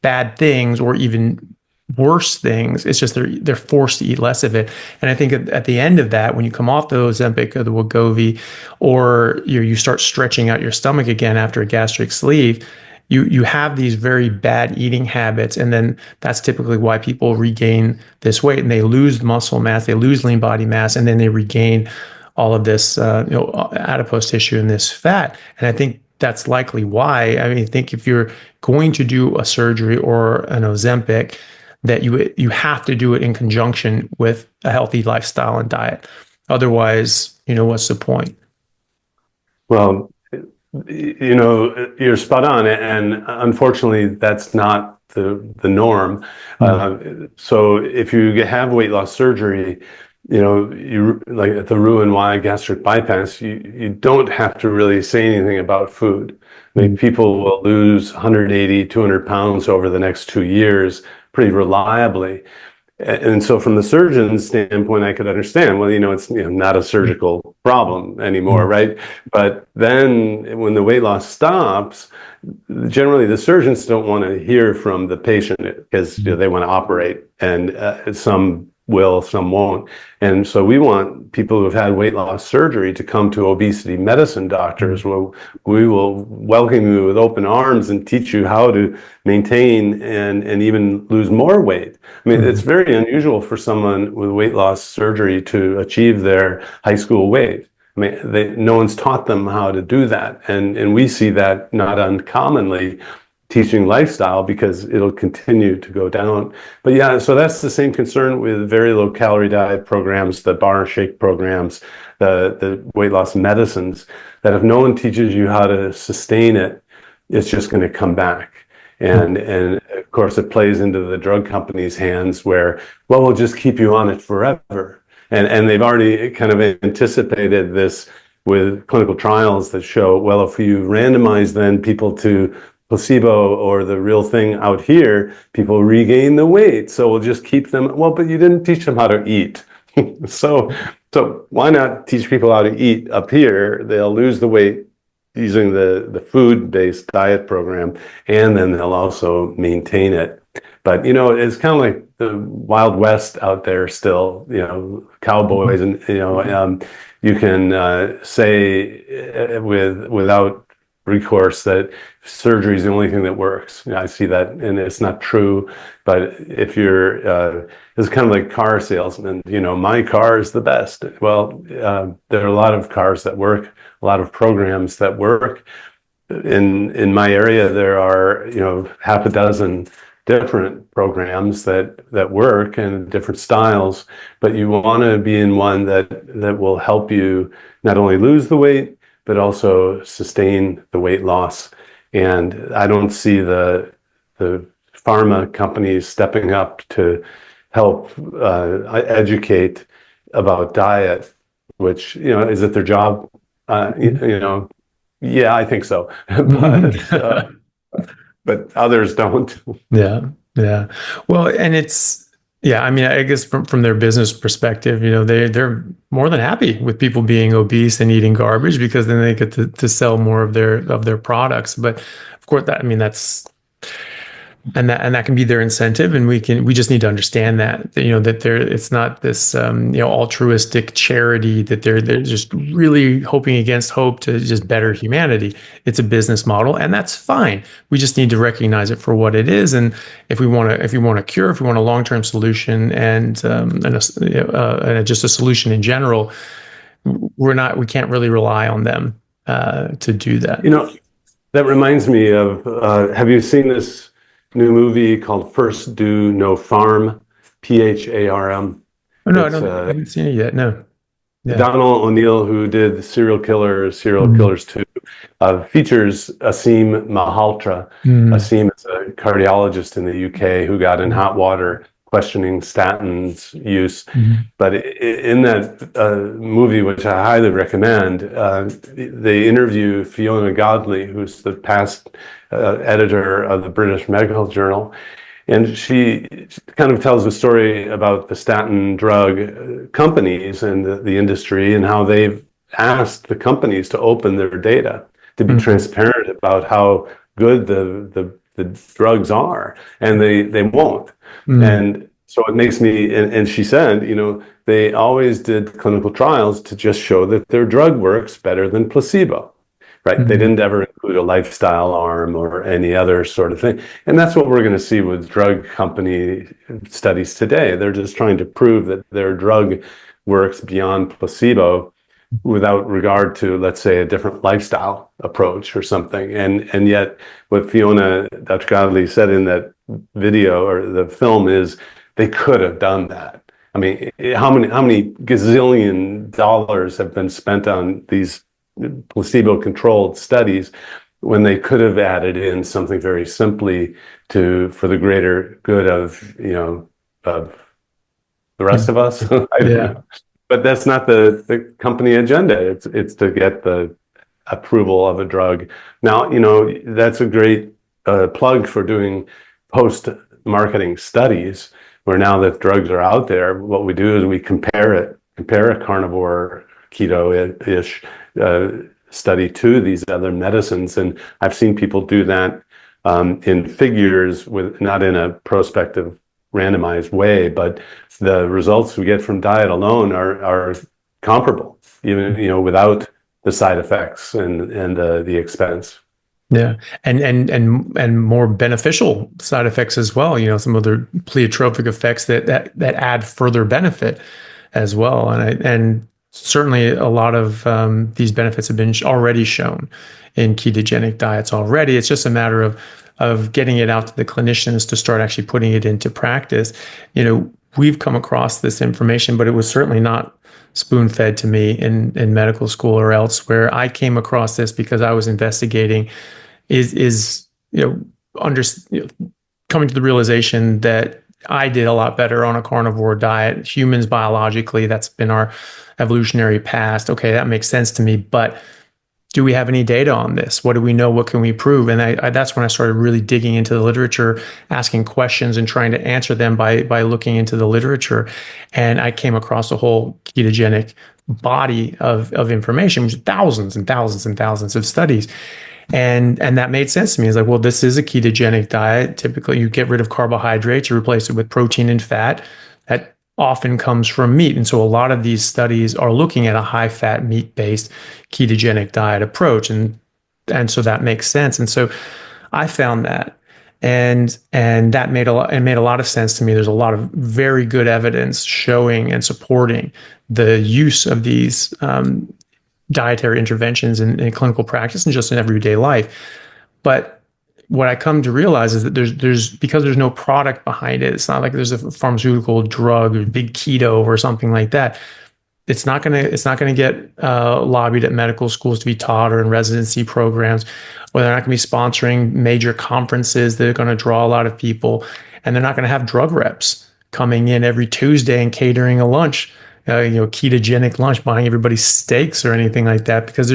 bad things or even worse things. It's just they're forced to eat less of it. And I think at the end of that, when you come off the Ozempic or the Wegovy, or you start stretching out your stomach again after a gastric sleeve, you have these very bad eating habits, and then that's typically why people regain this weight and they lose muscle mass, they lose lean body mass, and then they regain all of this adipose tissue and this fat. And I think that's likely why. I mean, I think if you're going to do a surgery or an Ozempic, that you have to do it in conjunction with a healthy lifestyle and diet. Otherwise, what's the point? Well, you're spot on, and unfortunately, that's not the norm. So if you have weight loss surgery, you like at the Roux-en-Y gastric bypass, you don't have to really say anything about food. I mean, people will lose 180, 200 pounds over the next 2 years pretty reliably. And so from the surgeon's standpoint, I could understand, well, it's not a surgical problem anymore, right? But then when the weight loss stops, generally the surgeons don't want to hear from the patient because they want to operate, and some will, some won't. And so we want people who have had weight loss surgery to come to obesity medicine doctors, where we will welcome you with open arms and teach you how to maintain and even lose more weight. I mean, it's very unusual for someone with weight loss surgery to achieve their high school weight. I mean, no one's taught them how to do that. And we see that not uncommonly teaching lifestyle, because it'll continue to go down. But yeah, so that's the same concern with very low calorie diet programs, the bar and shake programs, the weight loss medicines, that if no one teaches you how to sustain it, it's just going to come back. And of course it plays into the drug companies' hands where, well, we'll just keep you on it forever. And they've already kind of anticipated this with clinical trials that show, well, if you randomize then people to placebo or the real thing out here, people regain the weight. So we'll just keep them. Well, but you didn't teach them how to eat. So why not teach people how to eat up here? They'll lose the weight using the food-based diet program, and then they'll also maintain it. But, it's kind of like the Wild West out there still, cowboys, and, you can say without recourse that surgery is the only thing that works. I see that, and it's not true. But if you're, it's kind of like car salesman. My car is the best. Well, there are a lot of cars that work, a lot of programs that work. In my area, there are half a dozen different programs that work and different styles. But you want to be in one that will help you not only lose the weight, but also sustain the weight loss. And I don't see the pharma companies stepping up to help educate about diet, which, is it their job? Yeah, I think so. But others don't. Yeah. Yeah. Well, and it's Yeah, I mean, I guess from their business perspective, they're more than happy with people being obese and eating garbage because then they get to sell more of their products. But of course, that I mean, that's and that can be their incentive, and we just need to understand that that they're it's not this altruistic charity that they're just really hoping against hope to just better humanity. It's a business model, and that's fine. We just need to recognize it for what it is, and if we want a cure, if we want a long-term solution, and just a solution in general, we can't really rely on them to do that. That reminds me of, have you seen this new movie called First Do No Farm, Pharm? Oh no, It's I haven't seen it yet. No, yeah. Donald O'Neill, who did Serial Mm. Killers 2, features Asim Malhotra. Mm. Asim is a cardiologist in the UK who got in hot water questioning statins use. Mhm. But in that movie, which I highly recommend, they interview Fiona Godley, who's the past editor of the British Medical Journal. And she kind of tells a story about the statin drug companies and the industry and how they've asked the companies to open their data, to be Mhm. transparent about how good the drugs are, and they won't. Mm. And so it makes me, and she said, they always did clinical trials to just show that their drug works better than placebo. Right. They Mhm. didn't ever include a lifestyle arm or any other sort of thing. And that's what we're going to see with drug company studies today. They're just trying to prove that their drug works beyond placebo without regard to, let's say, a different lifestyle approach or something. And yet what Fiona Dutch Godley said in that video or the film is they could have done that. I mean, how many gazillion dollars have been spent on these placebo-controlled studies when they could have added in something very simply for the greater good of the rest of us. I don't Yeah. know, but that's not the company agenda. It's to get the approval of a drug. Now, that's a great plug for doing post-marketing studies, where now that drugs are out there, what we do is we compare a carnivore keto-ish study to these other medicines. And I've seen people do that in figures, with not in a prospective randomized way, but the results we get from diet alone are comparable, even without the side effects and the expense. Yeah. And more beneficial side effects as well, some other pleiotropic effects that add further benefit as well. And certainly a lot of these benefits have been already shown in ketogenic diets already. It's just a matter of getting it out to the clinicians to start actually putting it into practice. We've come across this information, but it was certainly not spoon fed to me in medical school or elsewhere. I came across this because I was investigating is under coming to the realization that I did a lot better on a carnivore diet. Humans biologically, that's been our evolutionary past. Okay, that makes sense to me, but do we have any data on this? What do we know? What can we prove? And that's when I started really digging into the literature, asking questions and trying to answer them by looking into the literature. And I came across a whole ketogenic body of information, which is thousands and thousands and thousands of studies. And that made sense to me. It's like, well, this is a ketogenic diet. Typically, you get rid of carbohydrates, you replace it with protein and fat. That often comes from meat. And so a lot of these studies are looking at a high fat, meat based ketogenic diet approach. And so that makes sense. And so I found that. And that made a lot of sense to me. There's a lot of very good evidence showing and supporting the use of these dietary interventions in clinical practice and just in everyday life. But what I come to realize is that there's because there's no product behind it. It's not like there's a pharmaceutical drug or big keto or something like that. It's not gonna get lobbied at medical schools to be taught or in residency programs, or they're not gonna be sponsoring major conferences that are gonna draw a lot of people, and they're not gonna have drug reps coming in every Tuesday and catering a lunch, ketogenic lunch, buying everybody steaks or anything like that, because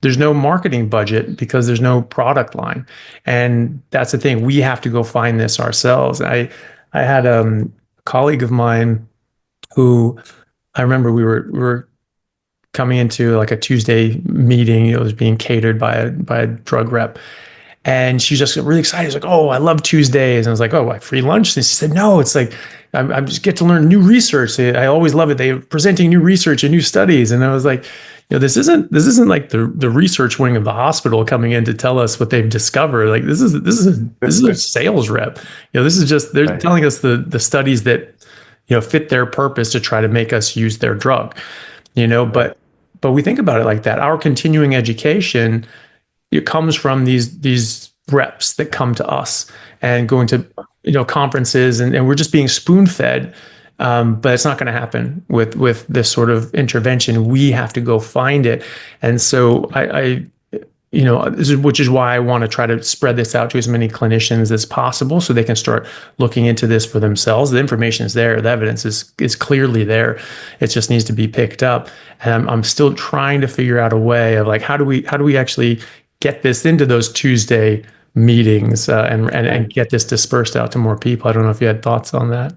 there's no marketing budget because there's no product line, and that's the thing. We have to go find this ourselves. I had colleague of mine who I remember we were coming into like a Tuesday meeting. It was being catered by a drug rep. And she's just really excited. She's like, "Oh, I love Tuesdays." And I was like, "Oh, what, free lunch?" And she said, "No, it's like I just get to learn new research. I always love it. They're presenting new research and new studies." And I was like, this isn't like the research wing of the hospital coming in to tell us what they've discovered. Like this is a sales rep. This is just they're Right. telling us the studies that fit their purpose to try to make us use their drug. Right. But we think about it like that. Our continuing education, it comes from these reps that come to us and going to conferences, and we're just being spoon fed. But it's not going to happen with this sort of intervention. We have to go find it. And so which is why I want to try to spread this out to as many clinicians as possible so they can start looking into this for themselves. The information is there. The evidence is clearly there. It just needs to be picked up. And I'm still trying to figure out a way of like, how do we actually get this into those Tuesday meetings, and get this dispersed out to more people. I don't know if you had thoughts on that.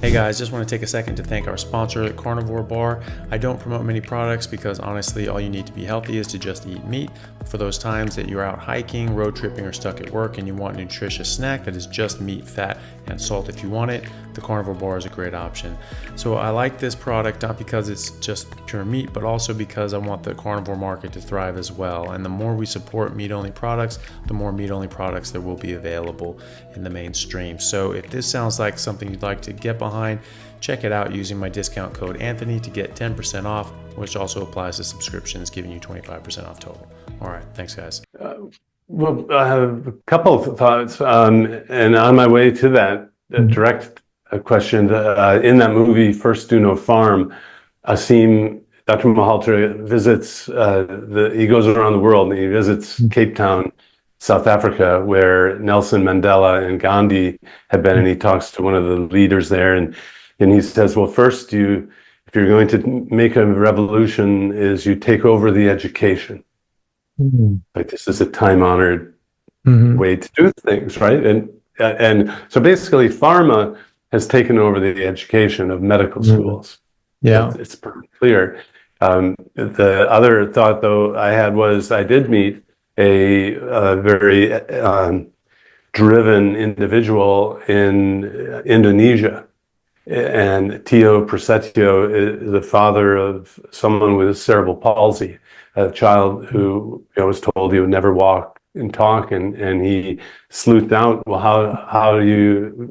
Hey guys, just want to take a second to thank our sponsor, Carnivore Bar. I don't promote many products because honestly, all you need to be healthy is to just eat meat. For those times that you're out hiking, road tripping, or stuck at work and you want a nutritious snack that is just meat, fat, and salt if you want it, the Carnivore Bar is a great option. So I like this product not because it's just pure meat, but also because I want the carnivore market to thrive as well. And the more we support meat-only products, the more meat-only products there will be available in the mainstream. So if this sounds like something you'd like to get behind, check it out using my discount code Anthony to get 10% off, which also applies to subscriptions, giving you 25% off total. All right, thanks guys. Well, I have a couple of thoughts, and on my way to that direct question, in that movie First Do No Farm, Asim, Dr. Malhotra visits, he goes around the world and he visits Cape Town, South Africa, where Nelson Mandela and Gandhi had been, and he talks to one of the leaders there, and he says, well, first if you're going to make a revolution, is you take over the education. Like this is a time-honored way to do things, right? And so basically, pharma has taken over the education of medical schools. Yeah, it's pretty clear. The other thought, though, I had was I did meet a very driven individual in Indonesia. And Tio Prasetyo is the father of someone with cerebral palsy, a child who was told he would never walk and talk, and he sleuthed out, well,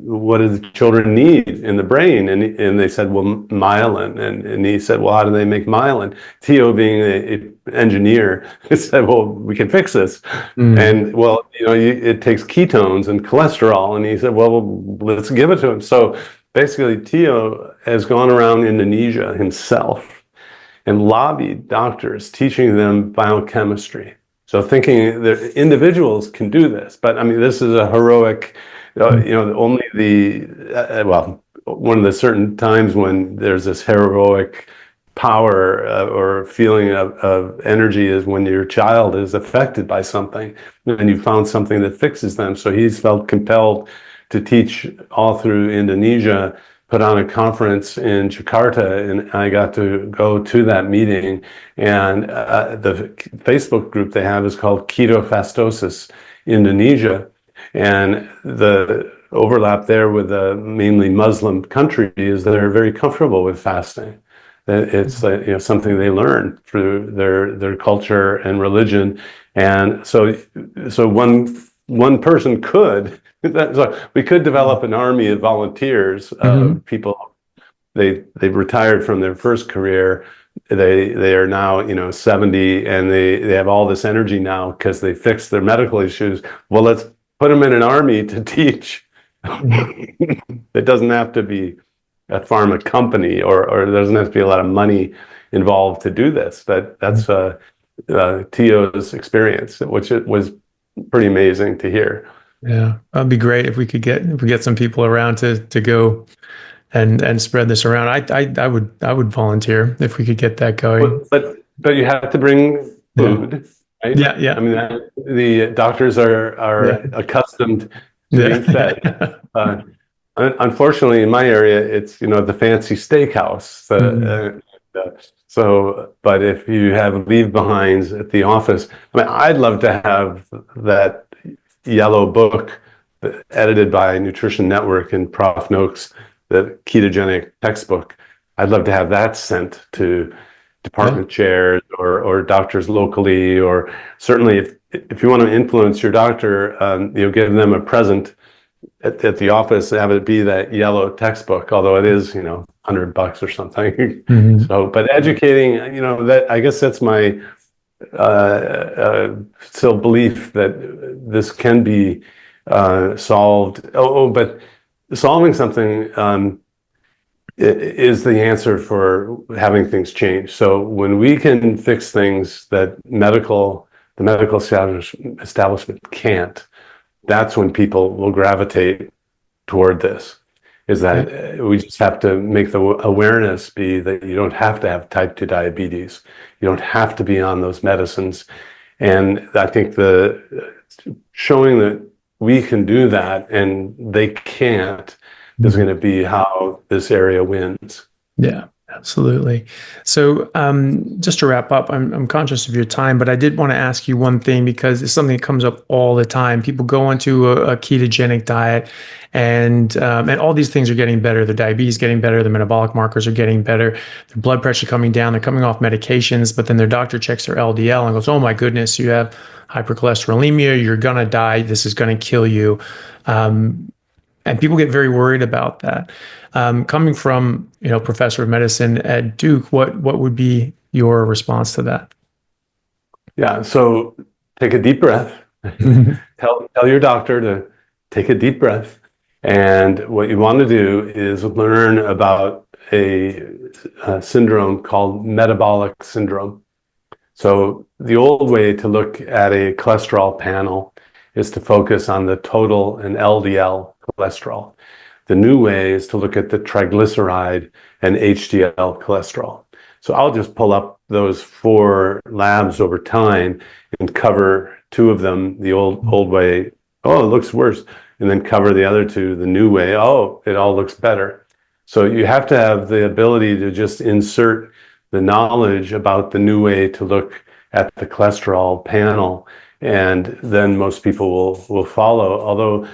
what do the children need in the brain? And they said, well, myelin. And he said, well, how do they make myelin? Tio, being an engineer, said, well, we can fix this. And well, it takes ketones and cholesterol. And he said, well, let's give it to him. So basically, Tio has gone around Indonesia himself and lobbied doctors, teaching them biochemistry. So thinking that individuals can do this, but I mean, this is a heroic, only one of the certain times when there's this heroic power or feeling of energy is when your child is affected by something and you found something that fixes them. So he's felt compelled to teach all through Indonesia, put on a conference in Jakarta, and I got to go to that meeting. And the Facebook group they have is called Keto Fastosis Indonesia. And the overlap there with a mainly Muslim country is they're very comfortable with fasting. It's something they learn through their culture and religion. And so one person could. So we could develop an army of volunteers, people. They've retired from their first career. They are now 70, and they have all this energy now because they fixed their medical issues. Well, let's put them in an army to teach. It doesn't have to be a pharma company, or there doesn't have to be a lot of money involved to do this. But that's Tio's experience, which it was pretty amazing to hear. yeah, that'd be great if we get some people around to go and spread this around. I would volunteer if we could get that going. But you have to bring food, right? Yeah. I mean, the doctors are accustomed to being fed. unfortunately, in my area, it's the fancy steakhouse. But if you have leave-behinds at the office, I mean, I'd love to have that yellow book edited by Nutrition Network and Prof Noakes, the ketogenic textbook. I'd love to have that sent to department chairs or doctors locally, or certainly if you want to influence your doctor, give them a present at the office, have it be that yellow textbook, although it is, $100 or something. Mm-hmm. So, but educating, that, I guess that's my still belief that this can be solved. But solving something is the answer for having things change. So when we can fix things that the medical establishment can't, that's when people will gravitate toward this. Is that we just have to make the awareness be that you don't have to have type 2 diabetes. You don't have to be on those medicines. And I think showing that we can do that and they can't is going to be how this area wins. Yeah, absolutely. So just to wrap up, I'm conscious of your time, but I did want to ask you one thing, because it's something that comes up all the time. People go into a ketogenic diet and all these things are getting better. Their diabetes is getting better. Their metabolic markers are getting better. Their blood pressure coming down. They're coming off medications, but then their doctor checks their LDL and goes, oh my goodness, you have hypercholesterolemia. You're going to die. This is going to kill you. And people get very worried about that. Coming from, professor of medicine at Duke, what would be your response to that? Yeah. So take a deep breath. Tell your doctor to take a deep breath. And what you want to do is learn about a syndrome called metabolic syndrome. So the old way to look at a cholesterol panel is to focus on the total and LDL cholesterol. The new way is to look at the triglyceride and HDL cholesterol. So I'll just pull up those 4 labs over time and cover 2 of them the old way. Oh, it looks worse. And then cover the other 2 the new way. Oh, it all looks better. So you have to have the ability to just insert the knowledge about the new way to look at the cholesterol panel, and then most people will follow. Although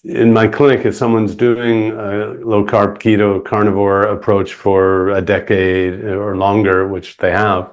in my clinic, if someone's doing a low carb, keto, carnivore approach for a decade or longer, which they have,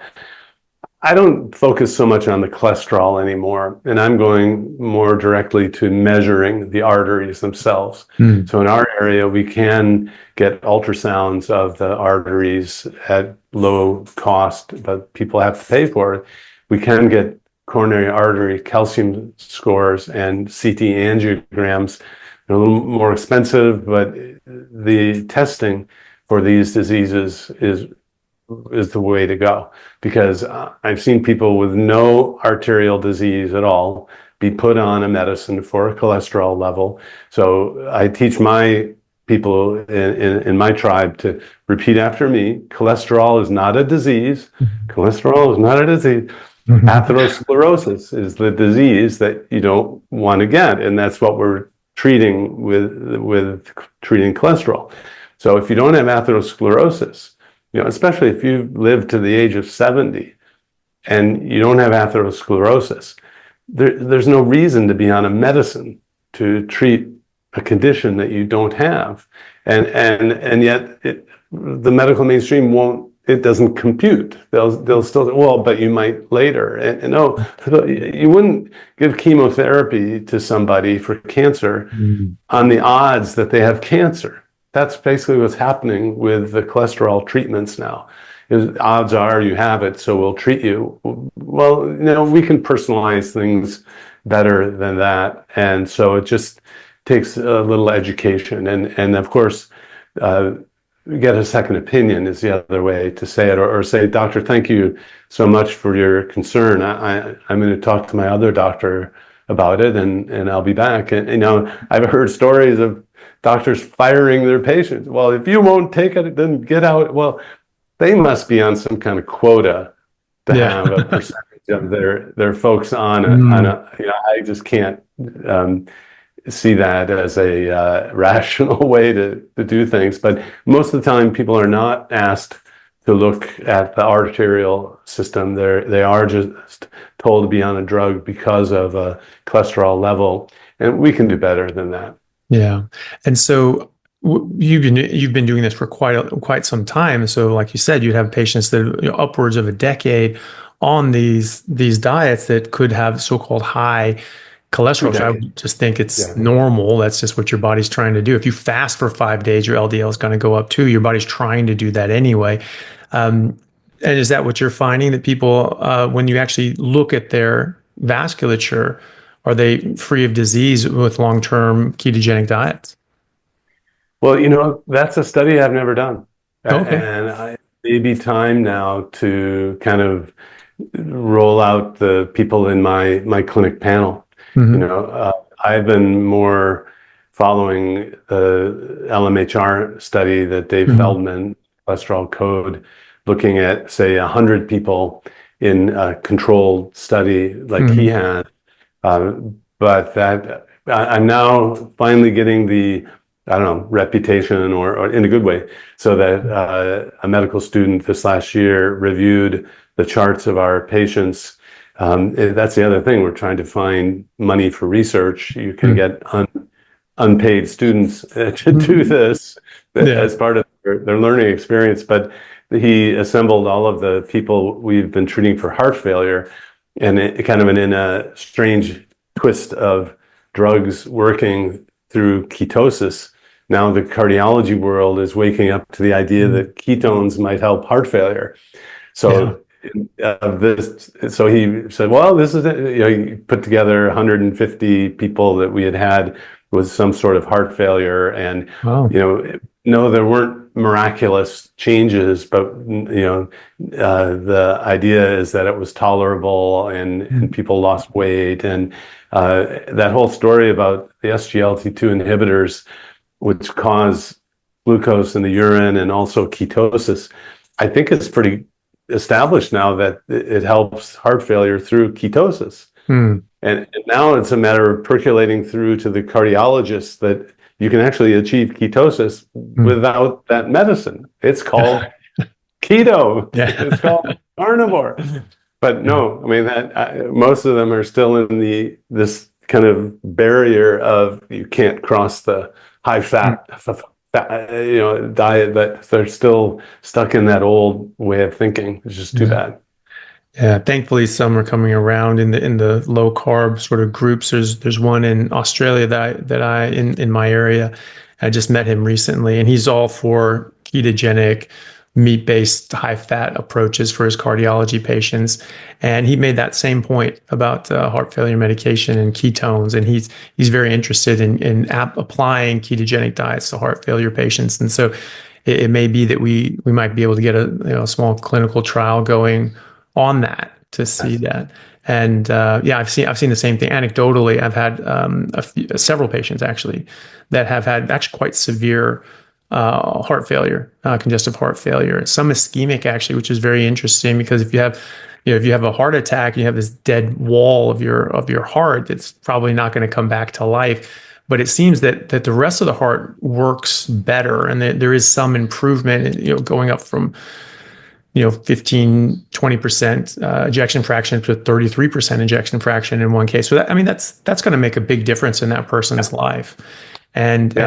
I don't focus so much on the cholesterol anymore, and I'm going more directly to measuring the arteries themselves. So in our area, we can get ultrasounds of the arteries at low cost, but people have to pay for it. We can get coronary artery calcium scores and CT angiograms. They're a little more expensive, but the testing for these diseases is the way to go, because I've seen people with no arterial disease at all be put on a medicine for a cholesterol level. So I teach my people in my tribe to repeat after me: cholesterol is not a disease. Cholesterol is not a disease. Atherosclerosis is the disease that you don't want to get, and that's what we're treating with treating cholesterol. So if you don't have atherosclerosis, especially if you live to the age of 70 and you don't have atherosclerosis, there's no reason to be on a medicine to treat a condition that you don't have. And yet the medical mainstream it doesn't compute. They'll still say, well, but you might later. And no, you wouldn't give chemotherapy to somebody for cancer on the odds that they have cancer. That's basically what's happening with the cholesterol treatments now. Odds are you have it, so we'll treat you. Well, we can personalize things better than that. And so it just takes a little education. And of course, get a second opinion is the other way to say it, or say, doctor, thank you so much for your concern. I'm going to talk to my other doctor about it, and I'll be back. And I've heard stories of doctors firing their patients. Well, if you won't take it, then get out. Well, they must be on some kind of quota to have a percentage of their folks on a I just can't. see that as a rational way to do things. But most of the time, people are not asked to look at the arterial system. They are just told to be on a drug because of a cholesterol level, and we can do better than that. Yeah. And so you've been doing this for quite some time. So like you said, you'd have patients that are, upwards of a decade on these diets that could have so-called high cholesterol. So I would just think it's normal. That's just what your body's trying to do. If you fast for 5 days, your LDL is going to go up too. Your body's trying to do that anyway. And is that what you're finding, that people, when you actually look at their vasculature, are they free of disease with long-term ketogenic diets? Well, that's a study I've never done. Okay. And it may be time now to kind of roll out the people in my clinic panel. I've been more following the LMHR study that Dave Feldman, cholesterol code, looking at, say, 100 people in a controlled study like he had. But that I'm now finally getting the, I don't know, reputation or in a good way, so that a medical student this last year reviewed the charts of our patients. That's the other thing. We're trying to find money for research. You can get unpaid students to do this as part of their learning experience. But he assembled all of the people we've been treating for heart failure, and it kind of in a strange twist of drugs working through ketosis. Now the cardiology world is waking up to the idea that ketones might help heart failure. So so he said, well, this is it. He put together 150 people that we had with some sort of heart failure, and no, there weren't miraculous changes, but the idea is that it was tolerable, and people lost weight, and that whole story about the SGLT2 inhibitors, which cause glucose in the urine and also ketosis, I think it's pretty established now that it helps heart failure through ketosis. And now it's a matter of percolating through to the cardiologists that you can actually achieve ketosis without that medicine. It's called keto. It's called carnivore. But no, I mean, that most of them are still in this kind of barrier of you can't cross the high fat diet, but they're still stuck in that old way of thinking. It's just too bad. Yeah, thankfully some are coming around in the low carb sort of groups. There's one in Australia that I in my area. I just met him recently, and he's all for ketogenic, meat-based, high-fat approaches for his cardiology patients. And he made that same point about heart failure medication and ketones, and he's very interested in applying ketogenic diets to heart failure patients. And so it may be that we might be able to get a small clinical trial going on that to see that. And I've seen the same thing anecdotally. I've had several patients actually that have had actually quite severe heart failure, congestive heart failure, some ischemic actually, which is very interesting, because if you have a heart attack, you have this dead wall of your heart that's probably not going to come back to life. But it seems that the rest of the heart works better, and that there is some improvement, going up from 15-20% ejection fraction to 33% ejection fraction in one case. So that's going to make a big difference in that person's life. And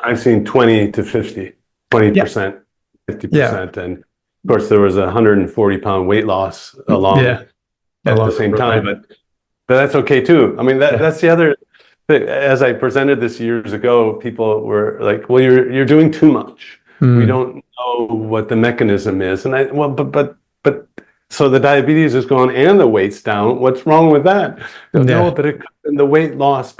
I've seen 20 to 50, 20%, 50%. And of course there was a 140-pound weight loss along at the same time, but that's okay too. I mean, that's the other thing. As I presented this years ago, people were like, well, you're doing too much. We don't know what the mechanism is. And but so the diabetes is gone and the weight's down. What's wrong with that? No, but the weight loss.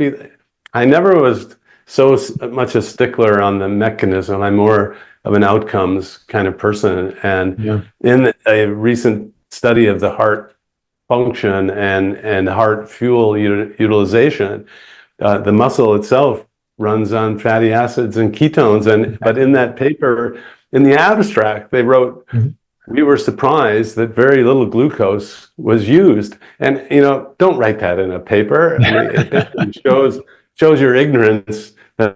I never was so much a stickler on the mechanism. I'm more of an outcomes kind of person. And in a recent study of the heart function and heart fuel utilization, the muscle itself runs on fatty acids and ketones. But in that paper, in the abstract, they wrote we were surprised that very little glucose was used. And, don't write that in a paper. I mean, it basically shows your ignorance that,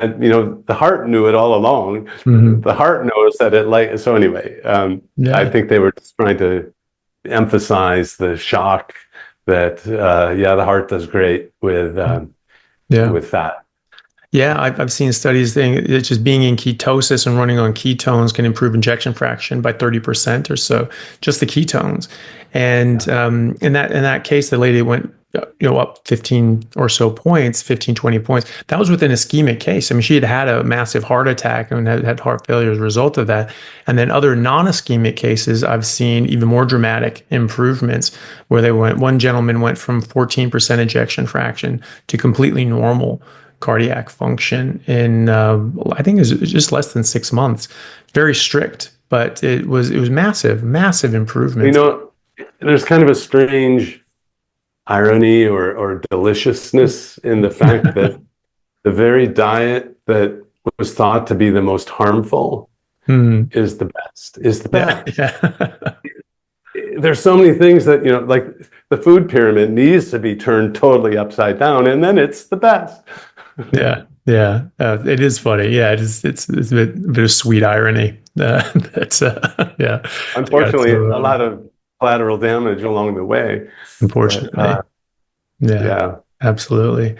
the heart knew it all along. Hmm. The heart knows that so anyway, I Yeah. think they were just trying to emphasize the shock that, the heart does great Yeah. with fat. Yeah, I've seen studies saying it's just being in ketosis and running on ketones can improve injection fraction by 30% or so, just the ketones. And Yeah. in that case, the lady went up 15 or so points, 15, 20 points. That was with an ischemic case. I mean, she had had a massive heart attack and had heart failure as a result of that. And then other non-ischemic cases, I've seen even more dramatic improvements where one gentleman went from 14% ejection fraction to completely normal cardiac function in I think it was just less than 6 months. Very strict, but it was massive You improvements. know, there's kind of a strange irony or deliciousness in the fact that the very diet that was thought to be the most harmful Hmm. is the Yeah, best. yeah, There's so many things that, like the food pyramid needs to be turned totally upside down, and then it's the best. yeah, yeah. It is funny. Yeah, it is. It's a bit of sweet irony. That's yeah. I got to Unfortunately, throw a around. lot of collateral damage along the way. But Unfortunately, yeah, yeah, absolutely.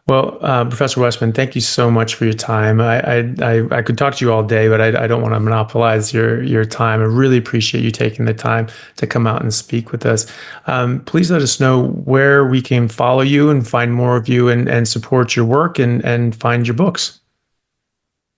Well, Professor Westman, thank you so much for your time. I could talk to you all day, but I don't want to monopolize your time. I really appreciate you taking the time to come out and speak with us. Please let us know where we can follow you and find more of you and support your work and find your books.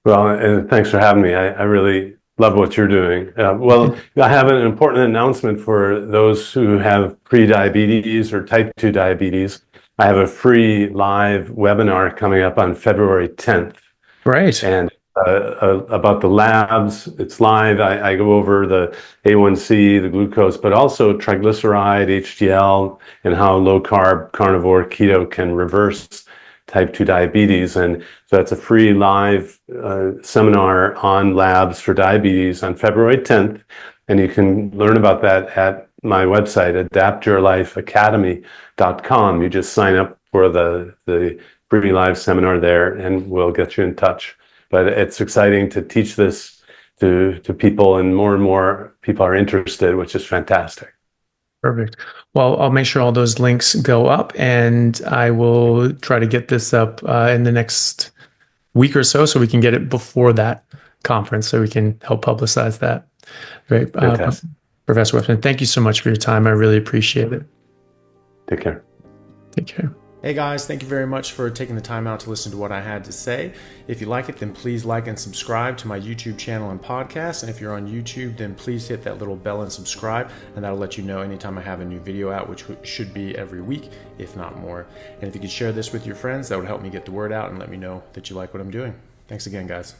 well, and thanks for having me. I really love what you're doing. Well, I have an important announcement for those who have pre-diabetes or type 2 diabetes. I have a free live webinar coming up on February 10th. Great. And about the labs. It's live. I go over the A1C, the glucose, but also triglyceride, HDL, and how low carb, carnivore, keto can reverse type 2 diabetes. And so that's a free live seminar on labs for diabetes on February 10th. And you can learn about that at my website, adaptyourlifeacademy.com. You just sign up for the free live seminar there, and we'll get you in touch. But it's exciting to teach this to people, and more people are interested, which is fantastic. Perfect. Well, I'll make sure all those links go up, and I will try to get this up in the next week or so we can get it before that conference so we can help publicize that. Great. Fantastic. Professor Webster, thank you so much for your time. I really appreciate it. Take care. Take care. Hey guys, thank you very much for taking the time out to listen to what I had to say. If you like it, then please like and subscribe to my YouTube channel and podcast. And if you're on YouTube, then please hit that little bell and subscribe, and that'll let you know anytime I have a new video out, which should be every week, if not more. And if you could share this with your friends, that would help me get the word out and let me know that you like what I'm doing. Thanks again, guys.